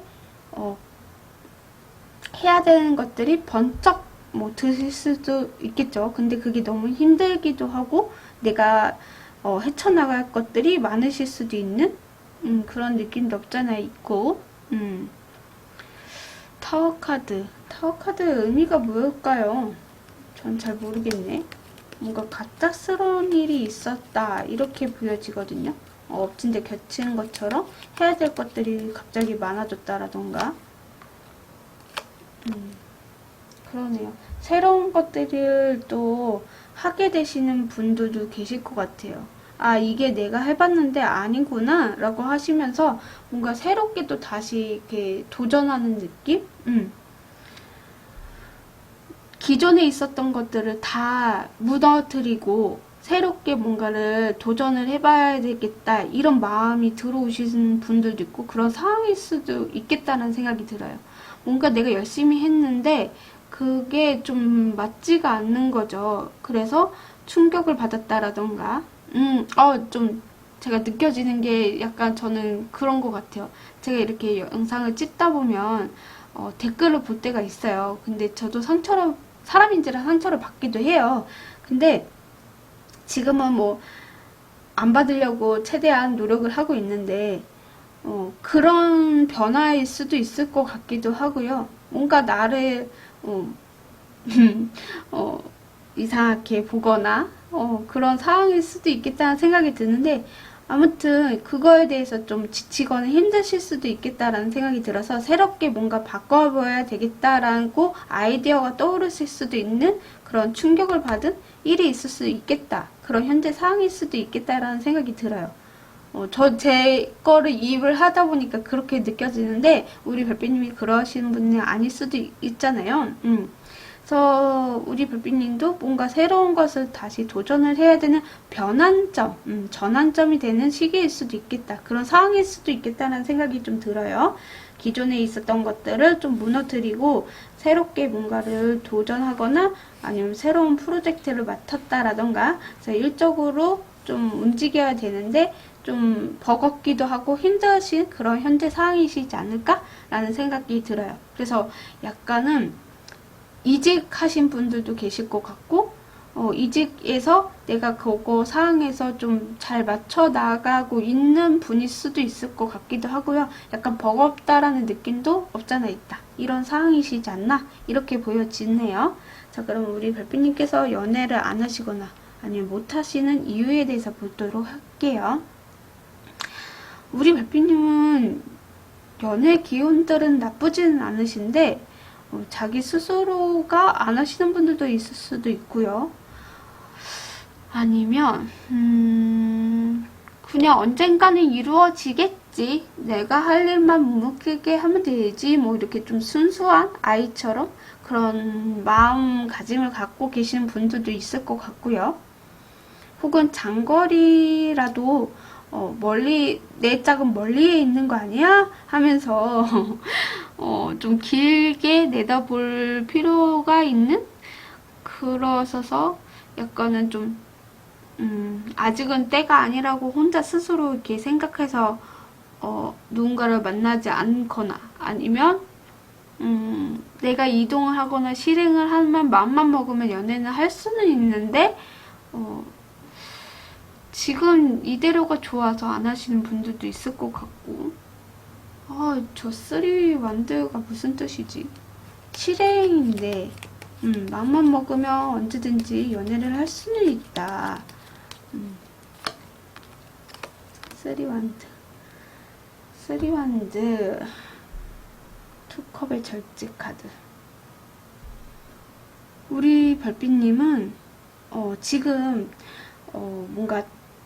해야 되는 것들이 번쩍 뭐 드실 수도 있겠죠. 근데 그게 너무 힘들기도 하고 내가 헤쳐나갈 것들이 많으실 수도 있는 그런 느낌도 없잖아 있고. 타워 카드 의미가 뭘까요? 전 잘 모르겠네. 뭔가 갑작스러운 일이 있었다 이렇게 보여지거든요. 엎친 데 겹치는 것처럼 해야 될 것들이 갑자기 많아졌다라던가. 그러네요. 새로운 것들을 또 하게 되시는 분들도 계실 것 같아요. 아, 이게 내가 해봤는데 아니구나 라고 하시면서 뭔가 새롭게 또 다시 이렇게 도전하는 느낌? 기존에 있었던 것들을 다 무너뜨리고 새롭게 뭔가를 도전을 해봐야 되겠다 이런 마음이 들어오시는 분들도 있고 그런 상황일 수도 있겠다는 생각이 들어요. 뭔가 내가 열심히 했는데 그게 좀 맞지가 않는 거죠. 그래서 충격을 받았다라던가 좀 제가 느껴지는 게 약간 저는 그런 것 같아요. 제가 이렇게 영상을 찍다 보면 댓글을 볼 때가 있어요. 근데 저도 사람인지라 상처를 받기도 해요. 근데 지금은 뭐 안 받으려고 최대한 노력을 하고 있는데 그런 변화일 수도 있을 것 같기도 하고요. 뭔가 나를 이상하게 보거나 그런 상황일 수도 있겠다는 생각이 드는데, 아무튼 그거에 대해서 좀 지치거나 힘드실 수도 있겠다라는 생각이 들어서 새롭게 뭔가 바꿔봐야 되겠다라고 아이디어가 떠오르실 수도 있는 그런 충격을 받은 일이 있을 수 있겠다, 그런 현재 상황일 수도 있겠다라는 생각이 들어요. 제 거를 이입을 하다 보니까 그렇게 느껴지는데 우리 별빛님이 그러시는 분은 아닐 수도 있잖아요. 그래서 우리 별빛님도 뭔가 새로운 것을 다시 도전을 해야 되는 변환점, 전환점이 되는 시기일 수도 있겠다, 그런 상황일 수도 있겠다는 생각이 좀 들어요. 기존에 있었던 것들을 좀 무너뜨리고 새롭게 뭔가를 도전하거나 아니면 새로운 프로젝트를 맡았다라던가, 그래서 일적으로 좀 움직여야 되는데 좀 버겁기도 하고 힘드신 그런 현재 상황이시지 않을까라는 생각이 들어요. 그래서 약간은 이직하신 분들도 계실 것 같고, 이직에서 내가 그거 상황에서 좀 잘 맞춰 나가고 있는 분일 수도 있을 것 같기도 하고요. 약간 버겁다라는 느낌도 없잖아 있다. 이런 상황이시지 않나 이렇게 보여지네요. 자, 그럼 우리 별빛님께서 연애를 안 하시거나 아니면 못 하시는 이유에 대해서 보도록 할게요. 우리 별빛님은 연애 기운들은 나쁘지는 않으신데 자기 스스로가 안 하시는 분들도 있을 수도 있고요. 아니면 그냥 언젠가는 이루어지겠지. 내가 할 일만 묵묵하게 하면 되지. 뭐 이렇게 좀 순수한 아이처럼 그런 마음가짐을 갖고 계시는 분들도 있을 것 같고요. 혹은 장거리라도 멀리 내 짝은 멀리에 있는 거 아니야? 하면서 좀 길게 내다볼 필요가 있는 그러셔서 약간은 좀 아직은 때가 아니라고 혼자 스스로 이렇게 생각해서 누군가를 만나지 않거나 아니면 내가 이동을 하거나 실행을 하면 마음만 먹으면 연애는 할 수는 있는데 지금 이대로가 좋아서 안 하시는 분들도 있을 것 같고 저 쓰리 완드가 무슨 뜻이지? 실행인데 마음만 먹으면 언제든지 연애를 할 수는 있다. 쓰리완드 투컵의 절제 카드. 우리 별빛님은 지금 뭔가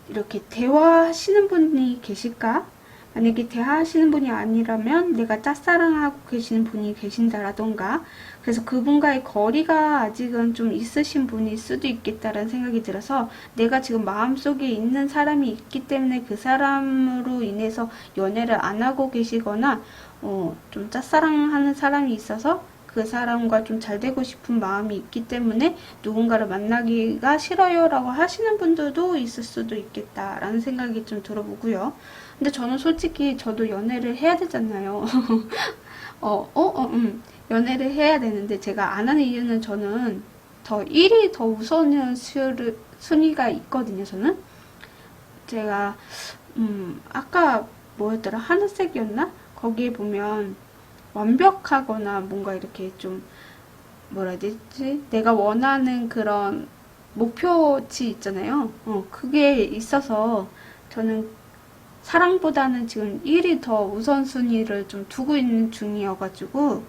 이렇게 대화하시는 분이 계실까? 만약에 대화하시는 분이 아니라면 내가 짝사랑하고 계시는 분이 계신다라던가 그래서 그분과의 거리가 아직은 좀 있으신 분일 수도 있겠다라는 생각이 들어서 내가 지금 마음속에 있는 사람이 있기 때문에 그 사람으로 인해서 연애를 안 하고 계시거나 좀 짝사랑하는 사람이 있어서 그 사람과 좀 잘 되고 싶은 마음이 있기 때문에 누군가를 만나기가 싫어요 라고 하시는 분들도 있을 수도 있겠다라는 생각이 좀 들어보고요. 근데 저는 솔직히 저도 연애를 해야 되잖아요. 연애를 해야 되는데 제가 안 하는 이유는 저는 더 1위 더 우선은 순위가 있거든요. 저는 제가 아까 뭐였더라? 하늘색이었나? 거기에 보면 완벽하거나 뭔가 이렇게 좀 뭐라 해야 되지? 내가 원하는 그런 목표치 있잖아요. 그게 있어서 저는 사랑보다는 지금 1위 더 우선순위를 좀 두고 있는 중이어가지고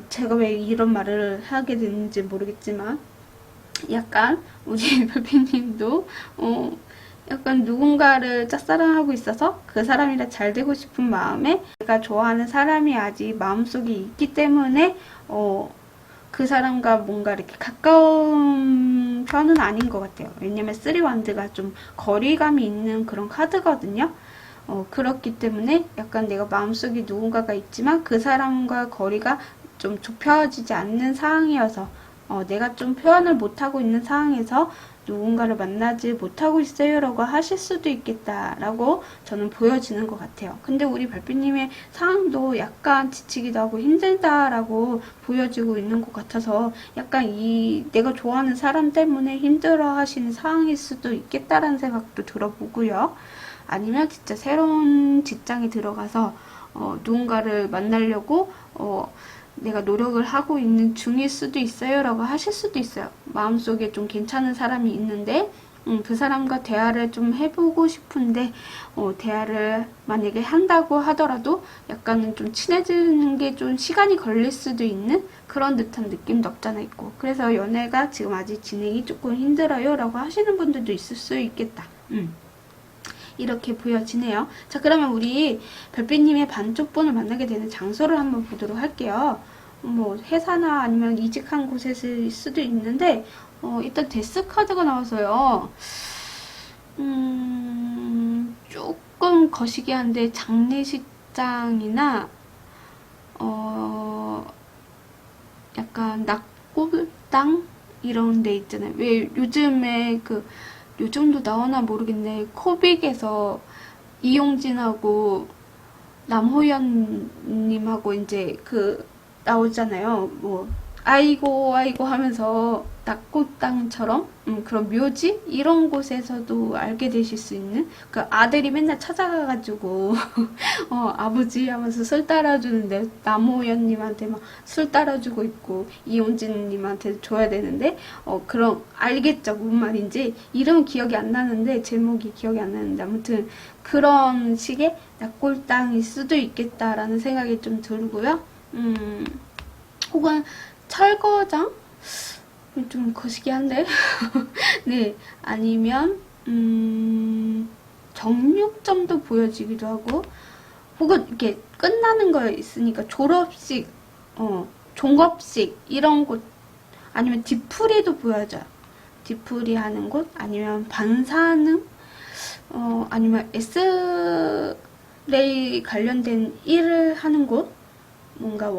제가 왜 이런 말을 하게 됐는지 모르겠지만 약간 우리 별빛님도 약간 누군가를 짝사랑하고 있어서 그 사람이랑 잘 되고 싶은 마음에 내가 좋아하는 사람이 아직 마음속에 있기 때문에 그 사람과 뭔가 이렇게 가까운 편은 아닌 것 같아요. 왜냐면 쓰리완드가 좀 거리감이 있는 그런 카드거든요. 그렇기 때문에 약간 내가 마음속에 누군가가 있지만 그 사람과 거리가 좀 좁혀지지 않는 상황이어서 내가 좀 표현을 못하고 있는 상황에서 누군가를 만나지 못하고 있어요 라고 하실 수도 있겠다라고 저는 보여지는 것 같아요. 근데 우리 별빛님의 상황도 약간 지치기도 하고 힘들다라고 보여지고 있는 것 같아서 약간 내가 좋아하는 사람 때문에 힘들어 하시는 상황일 수도 있겠다라는 생각도 들어보고요. 아니면 진짜 새로운 직장에 들어가서 누군가를 만나려고 내가 노력을 하고 있는 중일 수도 있어요 라고 하실 수도 있어요. 마음속에 좀 괜찮은 사람이 있는데 그 사람과 대화를 좀 해보고 싶은데 대화를 만약에 한다고 하더라도 약간은 좀 친해지는 게 좀 시간이 걸릴 수도 있는 그런 듯한 느낌도 없잖아 있고 그래서 연애가 지금 아직 진행이 조금 힘들어요 라고 하시는 분들도 있을 수 있겠다. 이렇게 보여지네요. 자, 그러면 우리 별빛님의 반쪽분을 만나게 되는 장소를 한번 보도록 할게요. 뭐 회사나 아니면 이직한 곳일 수도 있는데 일단 데스 카드가 나와서요. 조금 거시기한데 장례식장이나 약간 낙골당 이런 데 있잖아요. 왜 요즘에 요즘도 나오나 모르겠네. 코빅에서 이용진하고 남호연님하고 이제 나오잖아요. 뭐 아이고 아이고 하면서 낙골당처럼 그런 묘지 이런 곳에서도 알게 되실 수 있는 그 아들이 맨날 찾아가가지고 아버지 하면서 술 따라주는데 남호연님한테 막 술 따라주고 있고 이용진님한테 줘야 되는데 그런 알겠죠 뭔 말인지 이름은 기억이 안 나는데 제목이 기억이 안 나는데 아무튼 그런 식의 낙골당일 수도 있겠다라는 생각이 좀 들고요. 혹은 철거장? 좀 거시기한데? 네, 아니면, 정육점도 보여지기도 하고, 혹은 이렇게 끝나는 거 있으니까 졸업식, 종업식, 이런 곳, 아니면 뒤풀이도 보여져요. 뒤풀이 하는 곳, 아니면 반사능, 아니면 S레이 관련된 일을 하는 곳, 뭔가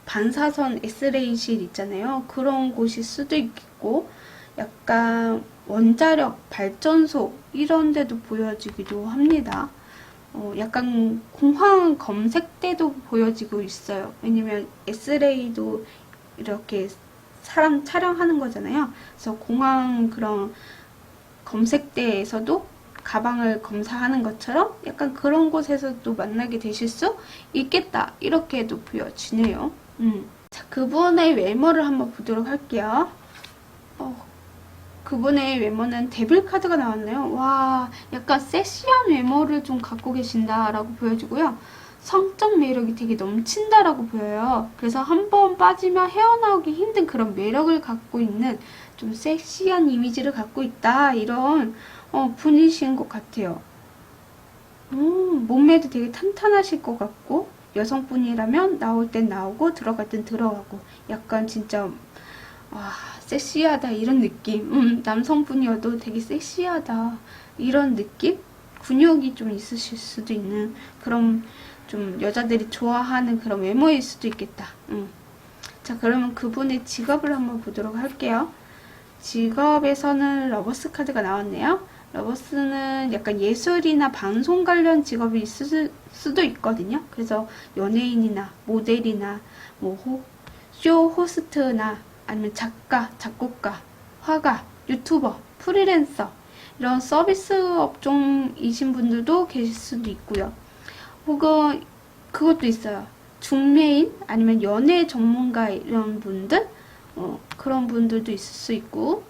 반사선 S레이실 있잖아요. 그런 곳일 수도 있겠고 약간 원자력 발전소 이런 데도 보여지기도 합니다. 약간 공황 검색대도 보여지고 있어요. 왜냐면 S레이도 이렇게 사람 촬영하는 거잖아요. 그래서 공황 그런 검색대에서도 가방을 검사하는 것처럼 약간 그런 곳에서도 만나게 되실 수 있겠다. 이렇게도 보여지네요. 자, 그분의 외모를 한번 보도록 할게요. 그분의 외모는 데빌 카드가 나왔네요. 와, 약간 섹시한 외모를 좀 갖고 계신다라고 보여지고요. 성적 매력이 되게 넘친다라고 보여요. 그래서 한번 빠지면 헤어나오기 힘든 그런 매력을 갖고 있는 좀 섹시한 이미지를 갖고 있다. 이런 분이신 것 같아요. 몸매도 되게 탄탄하실 것 같고 여성분이라면 나올 땐 나오고 들어갈 땐 들어가고 약간 진짜 섹시하다 이런 느낌. 남성분이어도 되게 섹시하다 이런 느낌? 근육이 좀 있으실 수도 있는 그런 좀 여자들이 좋아하는 그런 외모일 수도 있겠다. 자, 그러면 그분의 직업을 한번 보도록 할게요. 직업에서는 러버스 카드가 나왔네요. 러버스는 약간 예술이나 방송 관련 직업이 있을 수도 있거든요. 그래서 연예인이나 모델이나 쇼 호스트나 아니면 작가, 작곡가, 화가, 유튜버, 프리랜서 이런 서비스 업종이신 분들도 계실 수도 있고요. 혹은 그것도 있어요. 중매인 아니면 연애 전문가 이런 분들 그런 분들도 있을 수 있고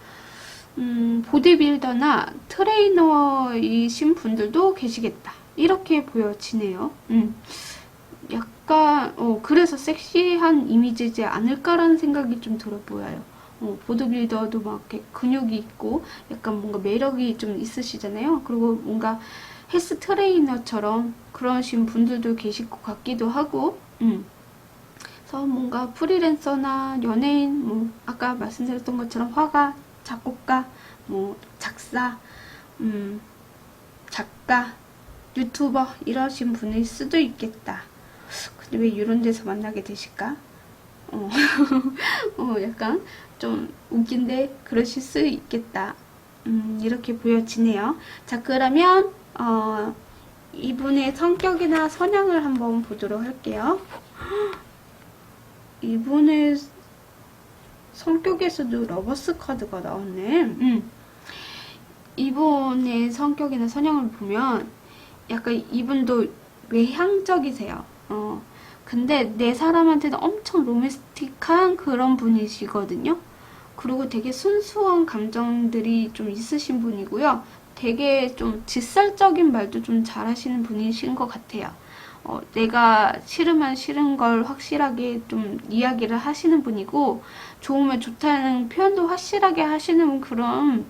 보디빌더나 트레이너이신 분들도 계시겠다. 이렇게 보여지네요. 약간 그래서 섹시한 이미지지 않을까라는 생각이 좀 들어 보여요. 보디빌더도 막 이렇게 근육이 있고 약간 뭔가 매력이 좀 있으시잖아요. 그리고 뭔가 헬스 트레이너처럼 그러신 분들도 계실 것 같기도 하고 그래서 뭔가 프리랜서나 연예인 아까 말씀드렸던 것처럼 화가, 작곡가, 작사, 작가, 유튜버 이러신 분일 수도 있겠다. 근데 왜 이런 데서 만나게 되실까? 약간 좀 웃긴데 그러실 수 있겠다. 이렇게 보여지네요. 자, 그러면 이분의 성격이나 성향을 한번 보도록 할게요. 이분의 성격에서도 러버스 카드가 나왔네. 이분의 성격이나 성향을 보면 약간 이분도 외향적이세요. 근데 내 사람한테는 엄청 로맨틱한 그런 분이시거든요. 그리고 되게 순수한 감정들이 좀 있으신 분이고요. 되게 좀 직설적인 말도 좀 잘하시는 분이신 것 같아요. 내가 싫으면 싫은 걸 확실하게 좀 이야기를 하시는 분이고 좋으면 좋다는 표현도 확실하게 하시는 그런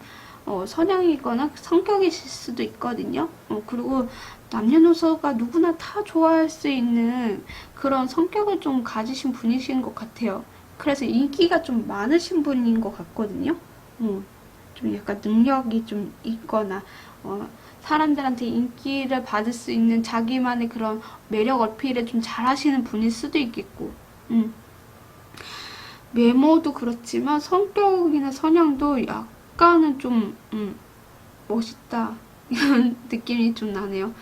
성향이거나 성격이실 수도 있거든요. 그리고 남녀노소가 누구나 다 좋아할 수 있는 그런 성격을 좀 가지신 분이신 것 같아요. 그래서 인기가 좀 많으신 분인 것 같거든요. 좀 약간 능력이 좀 있거나 사람들한테 인기를 받을 수 있는 자기만의 그런 매력 어필을 좀 잘하시는 분일 수도 있겠고 외모도 그렇지만 성격이나 성향도 약간은 좀 멋있다 이런 느낌이 좀 나네요.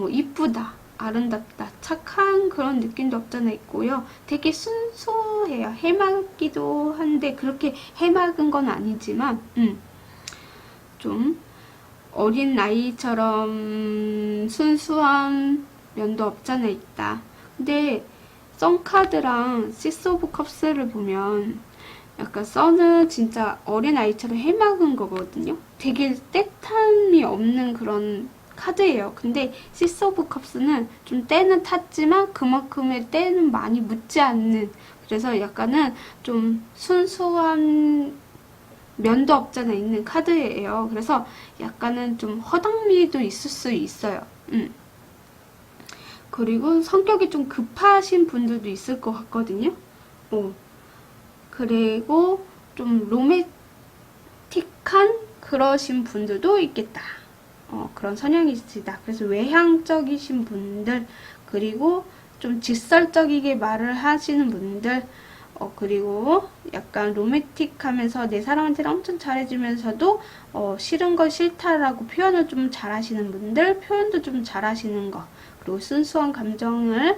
이쁘다 아름답다, 착한 그런 느낌도 없잖아 있고요. 되게 순수해요. 해맑기도 한데 그렇게 해맑은 건 아니지만 좀 어린 아이처럼 순수한 면도 없잖아 있다. 근데 썬카드랑 시스 오브 컵스를 보면 약간 썬은 진짜 어린 아이처럼 해맑은 거거든요. 되게 떼탐이 없는 그런 카드예요. 근데 시스 오브 컵스는 좀 때는 탔지만 그만큼의 때는 많이 묻지 않는, 그래서 약간은 좀 순수한 면도 없잖아 있는 카드예요. 그래서 약간은 좀 허당미도 있을 수 있어요. 그리고 성격이 좀 급하신 분들도 있을 것 같거든요. 그리고 좀 로맨틱한 그러신 분들도 있겠다. 그런 성향이 있으시다. 그래서 외향적이신 분들, 그리고 좀 직설적이게 말을 하시는 분들, 그리고 약간 로맨틱하면서 내 사람한테 엄청 잘해주면서도 싫은 거 싫다라고 표현을 좀 잘하시는 분들, 표현도 좀 잘하시는 거, 그리고 순수한 감정을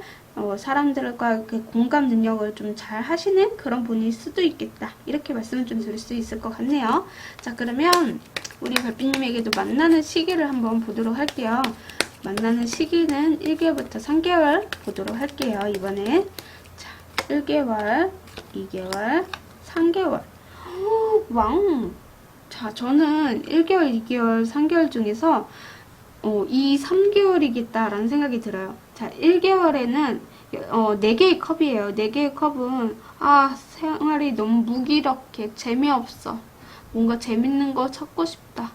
사람들과 그 공감 능력을 좀 잘 하시는 그런 분일 수도 있겠다. 이렇게 말씀을 좀 드릴 수 있을 것 같네요. 자, 그러면 우리 별빛님에게도 만나는 시기를 한번 보도록 할게요. 만나는 시기는 1개월부터 3개월 보도록 할게요. 이번에 자, 1개월, 2개월, 3개월. 왕! 자, 저는 1개월, 2개월, 3개월 중에서 이 3개월이겠다라는 생각이 들어요. 자, 1개월에는 4개의 컵이에요. 4개의 컵은 생활이 너무 무기력해. 재미없어. 뭔가 재밌는 거 찾고 싶다.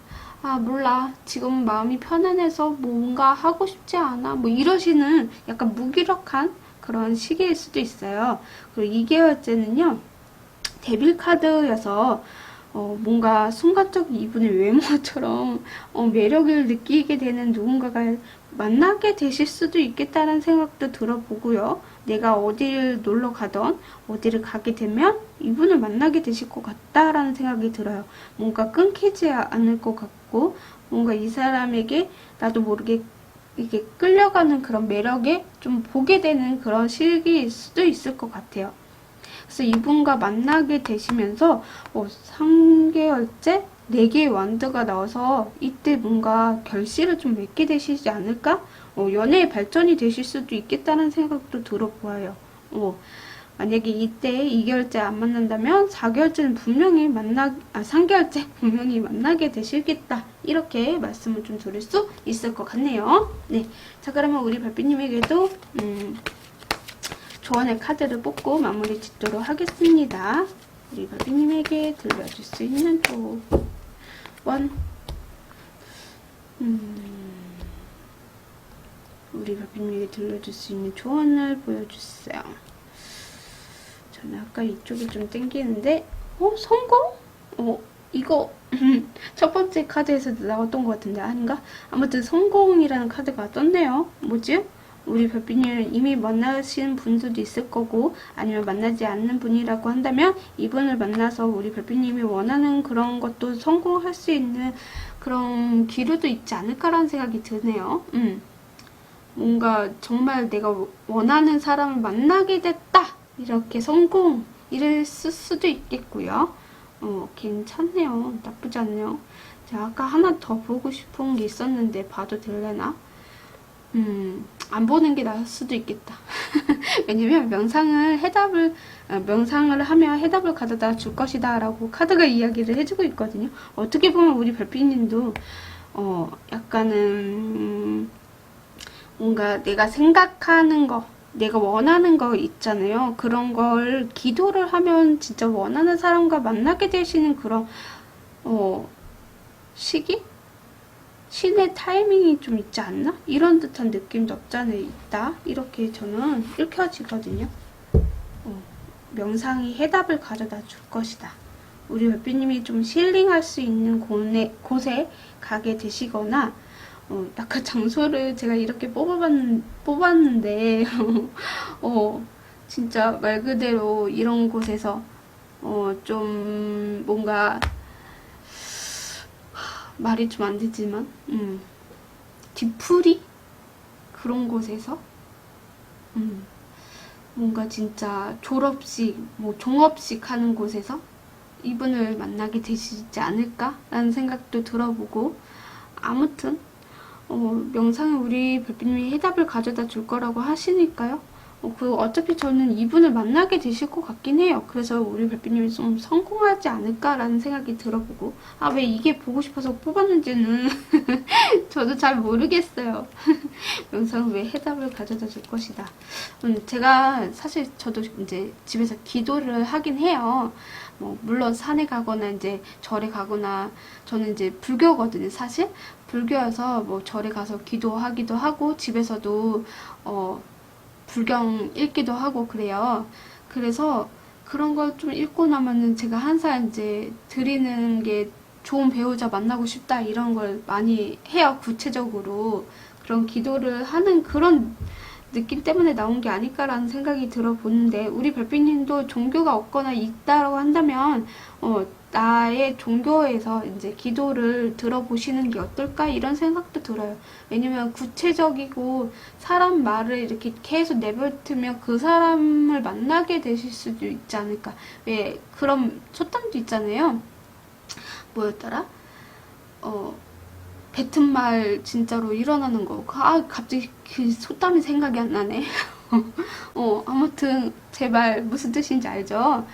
몰라. 지금 마음이 편안해서 뭔가 하고 싶지 않아. 뭐 이러시는 약간 무기력한 그런 시기일 수도 있어요. 그리고 2개월째는요. 데빌 카드여서 뭔가 순간적인 이분의 외모처럼 매력을 느끼게 되는 누군가가 만나게 되실 수도 있겠다는 생각도 들어보고요. 내가 어디를 놀러 가던 어디를 가게 되면 이분을 만나게 되실 것 같다라는 생각이 들어요. 뭔가 끊기지 않을 것 같고, 뭔가 이 사람에게 나도 모르게 이게 끌려가는 그런 매력에 좀 보게 되는 그런 시기일 수도 있을 것 같아요. 그래서 이분과 만나게 되시면서 3개월째 4개의 완드가 나와서 이때 뭔가 결실을 좀 맺게 되시지 않을까? 연애의 발전이 되실 수도 있겠다는 생각도 들어보아요. 만약에 이때 2개월째 안 만난다면 4개월째는 분명히 3개월째 분명히 만나게 되시겠다. 이렇게 말씀을 좀 드릴 수 있을 것 같네요. 네. 자, 그러면 우리 별빛님에게도 조언의 카드를 뽑고 마무리 짓도록 하겠습니다. 우리 별빛님에게 들려줄 수 있는 조언. 우리 별빛님에게 들려줄 수 있는 조언을 보여주세요. 저는 아까 이쪽이 좀 땡기는데, 성공? 이거 첫 번째 카드에서도 나왔던 것 같은데 아닌가? 아무튼 성공이라는 카드가 떴네요. 뭐지? 우리 별빛님은 이미 만나신 분들도 있을 거고, 아니면 만나지 않는 분이라고 한다면 이분을 만나서 우리 별빛님이 원하는 그런 것도 성공할 수 있는 그런 기류도 있지 않을까라는 생각이 드네요. 뭔가 정말 내가 원하는 사람을 만나게 됐다, 이렇게 성공, 이럴 수도 있겠고요. 괜찮네요. 나쁘지 않네요. 제가 아까 하나 더 보고 싶은 게 있었는데 봐도 될려나? 안 보는 게 나을 수도 있겠다. 왜냐면 명상을 하면 해답을 가져다 줄 것이다 라고 카드가 이야기를 해주고 있거든요. 어떻게 보면 우리 별빛님도 약간은 뭔가 내가 생각하는 거, 내가 원하는 거 있잖아요. 그런 걸 기도를 하면 진짜 원하는 사람과 만나게 되시는 그런 시기? 신의 타이밍이 좀 있지 않나? 이런 듯한 느낌도 없잖아요. 있다. 이렇게 저는 읽혀지거든요. 명상이 해답을 가져다 줄 것이다. 우리 별빛님이 좀 힐링할 수 있는 곳에 가게 되시거나, 아까 장소를 제가 이렇게 뽑았는데 진짜 말 그대로 이런 곳에서 좀 뭔가 말이 좀 안 되지만 뒤풀이? 그런 곳에서 뭔가 진짜 졸업식, 뭐 종업식 하는 곳에서 이분을 만나게 되시지 않을까라는 생각도 들어보고, 아무튼 명상은 우리 별빛님이 해답을 가져다 줄 거라고 하시니까요. 어차피 저는 이분을 만나게 되실 것 같긴 해요. 그래서 우리 별빛님이 좀 성공하지 않을까라는 생각이 들어보고, 왜 이게 보고 싶어서 뽑았는지는 저도 잘 모르겠어요. 명상은 왜 해답을 가져다 줄 것이다. 제가 사실 저도 이제 집에서 기도를 하긴 해요. 물론 산에 가거나 이제 절에 가거나, 저는 이제 불교거든요, 사실. 불교여서 절에 가서 기도하기도 하고, 집에서도 불경 읽기도 하고 그래요. 그래서 그런 걸 좀 읽고 나면은 제가 항상 이제 드리는 게 좋은 배우자 만나고 싶다 이런 걸 많이 해요. 구체적으로 그런 기도를 하는 그런 느낌 때문에 나온 게 아닐까라는 생각이 들어보는데, 우리 별빛님도 종교가 없거나 있다고 한다면 나의 종교에서 이제 기도를 들어보시는 게 어떨까 이런 생각도 들어요. 왜냐면 구체적이고 사람 말을 이렇게 계속 내뱉으면 그 사람을 만나게 되실 수도 있지 않을까. 왜 그런 속담도 있잖아요. 뭐였더라? 뱉은 말 진짜로 일어나는 거. 갑자기 그 속담이 생각이 안 나네. 아무튼 제 말 무슨 뜻인지 알죠?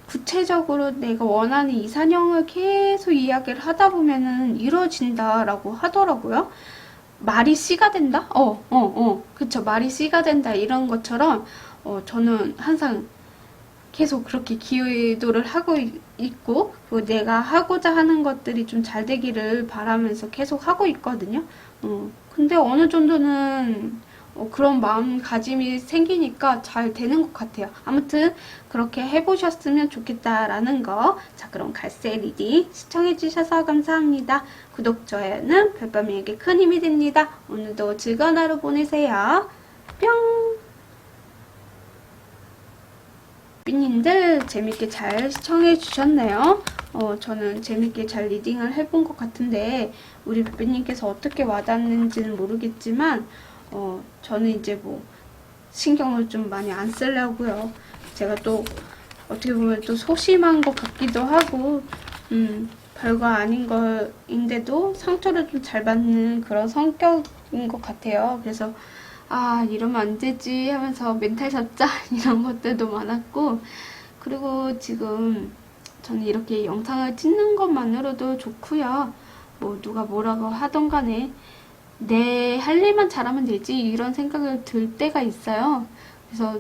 구체적으로 내가 원하는 이상형을 계속 이야기를 하다 보면은 이루어진다라고 하더라고요. 말이 씨가 된다? 그쵸. 말이 씨가 된다. 이런 것처럼, 저는 항상 계속 그렇게 기도를 하고 있고, 그리고 내가 하고자 하는 것들이 좀 잘 되기를 바라면서 계속 하고 있거든요. 근데 어느 정도는 그런 마음가짐이 생기니까 잘 되는 것 같아요. 아무튼 그렇게 해보셨으면 좋겠다라는 거. 자, 그럼 갈색 리딩 시청해주셔서 감사합니다. 구독, 좋아요는 별밤이에게 큰 힘이 됩니다. 오늘도 즐거운 하루 보내세요. 뿅! 삐님들 재밌게 잘 시청해 주셨나요? 저는 재밌게 잘 리딩을 해본 것 같은데, 우리 별빛님께서 어떻게 와닿는지는 모르겠지만 저는 이제 신경을 좀 많이 안 쓰려고요. 제가 또 어떻게 보면 또 소심한 것 같기도 하고, 별거 아닌 거인데도 상처를 좀 잘 받는 그런 성격인 것 같아요. 그래서 이러면 안 되지 하면서 멘탈 잡자 이런 것들도 많았고, 그리고 지금 저는 이렇게 영상을 찍는 것만으로도 좋고요. 누가 뭐라고 하던 간에 내 할 일만 잘하면 되지 이런 생각을 들 때가 있어요. 그래서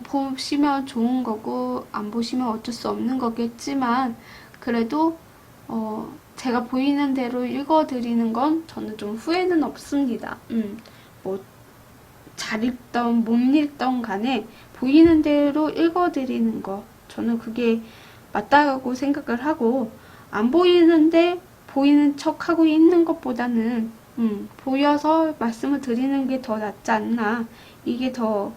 보시면 좋은 거고 안 보시면 어쩔 수 없는 거겠지만, 그래도 제가 보이는 대로 읽어드리는 건 저는 좀 후회는 없습니다. 잘 읽던 못 읽던 간에 보이는 대로 읽어드리는 거, 저는 그게 맞다고 생각을 하고, 안 보이는데 보이는 척 하고 있는 것보다는 보여서 말씀을 드리는 게 더 낫지 않나. 이게 더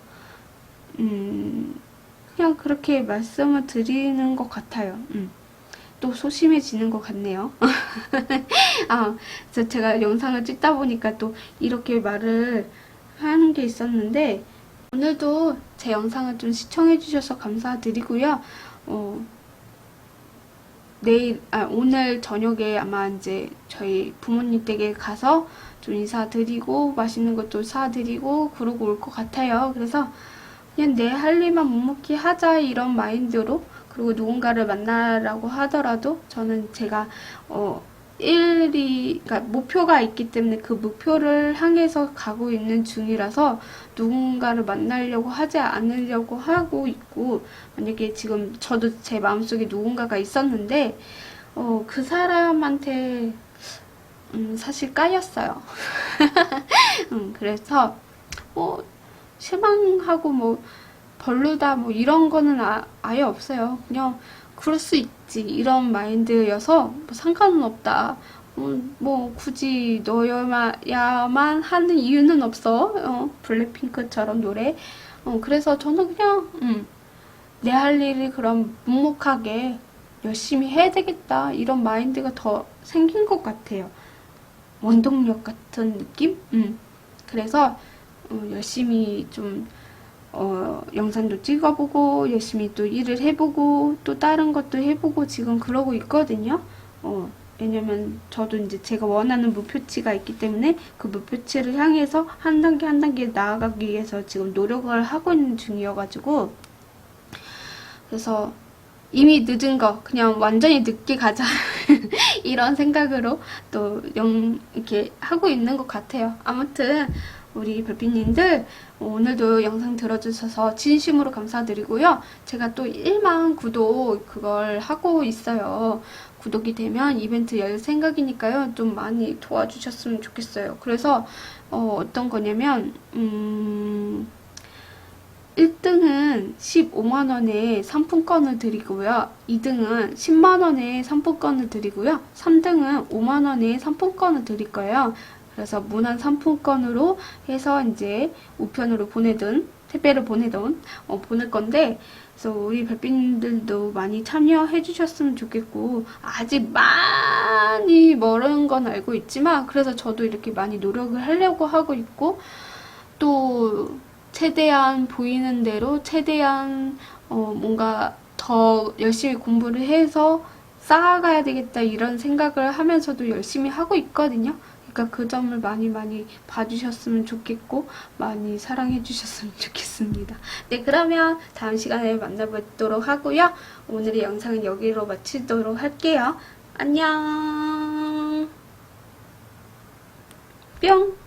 그냥 그렇게 말씀을 드리는 것 같아요. 또 소심해지는 것 같네요. 그래서 제가 영상을 찍다 보니까 또 이렇게 말을 하는 게 있었는데, 오늘도 제 영상을 좀 시청해주셔서 감사드리고요. 오늘 저녁에 아마 이제 저희 부모님 댁에 가서 좀 인사드리고 맛있는 것도 사드리고 그러고 올 것 같아요. 그래서 그냥 내 할 일만 묵묵히 하자 이런 마인드로, 그리고 누군가를 만나라고 하더라도 저는 제가 그러니까 목표가 있기 때문에 그 목표를 향해서 가고 있는 중이라서 누군가를 만나려고 하지 않으려고 하고 있고, 만약에 지금 저도 제 마음속에 누군가가 있었는데 그 사람한테 사실 까였어요. 그래서 실망하고 별로다 이런 거는 아예 없어요. 그냥 그럴 수 있지 이런 마인드여서 상관은 없다. 굳이 넣어야만 하는 이유는 없어. 블랙핑크처럼 노래. 그래서 저는 그냥 내 할 일이 그럼 묵묵하게 열심히 해야 되겠다 이런 마인드가 더 생긴 것 같아요. 원동력 같은 느낌? 그래서 열심히 좀 영상도 찍어보고 열심히 또 일을 해보고 또 다른 것도 해보고 지금 그러고 있거든요. 왜냐면 저도 이제 제가 원하는 목표치가 있기 때문에 그 목표치를 향해서 한 단계 한 단계 나아가기 위해서 지금 노력을 하고 있는 중이어가지고, 그래서 이미 늦은 거 그냥 완전히 늦게 가자 이런 생각으로 또 이렇게 하고 있는 것 같아요. 아무튼 우리 별빛님들 오늘도 영상 들어주셔서 진심으로 감사드리고요. 제가 또 1만 구독 그걸 하고 있어요. 구독이 되면 이벤트 열 생각이니까요. 좀 많이 도와주셨으면 좋겠어요. 그래서 어떤 거냐면 1등은 15만원의 상품권을 드리고요. 2등은 10만원의 상품권을 드리고요. 3등은 5만원의 상품권을 드릴 거예요. 그래서 문화 상품권으로 해서 이제 우편으로 보내든 택배를 보내든 보낼 건데, 그래서 우리 별빛님들도 많이 참여해 주셨으면 좋겠고, 아직 많이 멀은 건 알고 있지만 그래서 저도 이렇게 많이 노력을 하려고 하고 있고, 또 최대한 보이는 대로 최대한 뭔가 더 열심히 공부를 해서 쌓아가야 되겠다 이런 생각을 하면서도 열심히 하고 있거든요. 그러니까 그 점을 많이 봐주셨으면 좋겠고 많이 사랑해 주셨으면 좋겠습니다. 네, 그러면 다음 시간에 만나뵙도록 하고요. 오늘의 영상은 여기로 마치도록 할게요. 안녕. 뿅.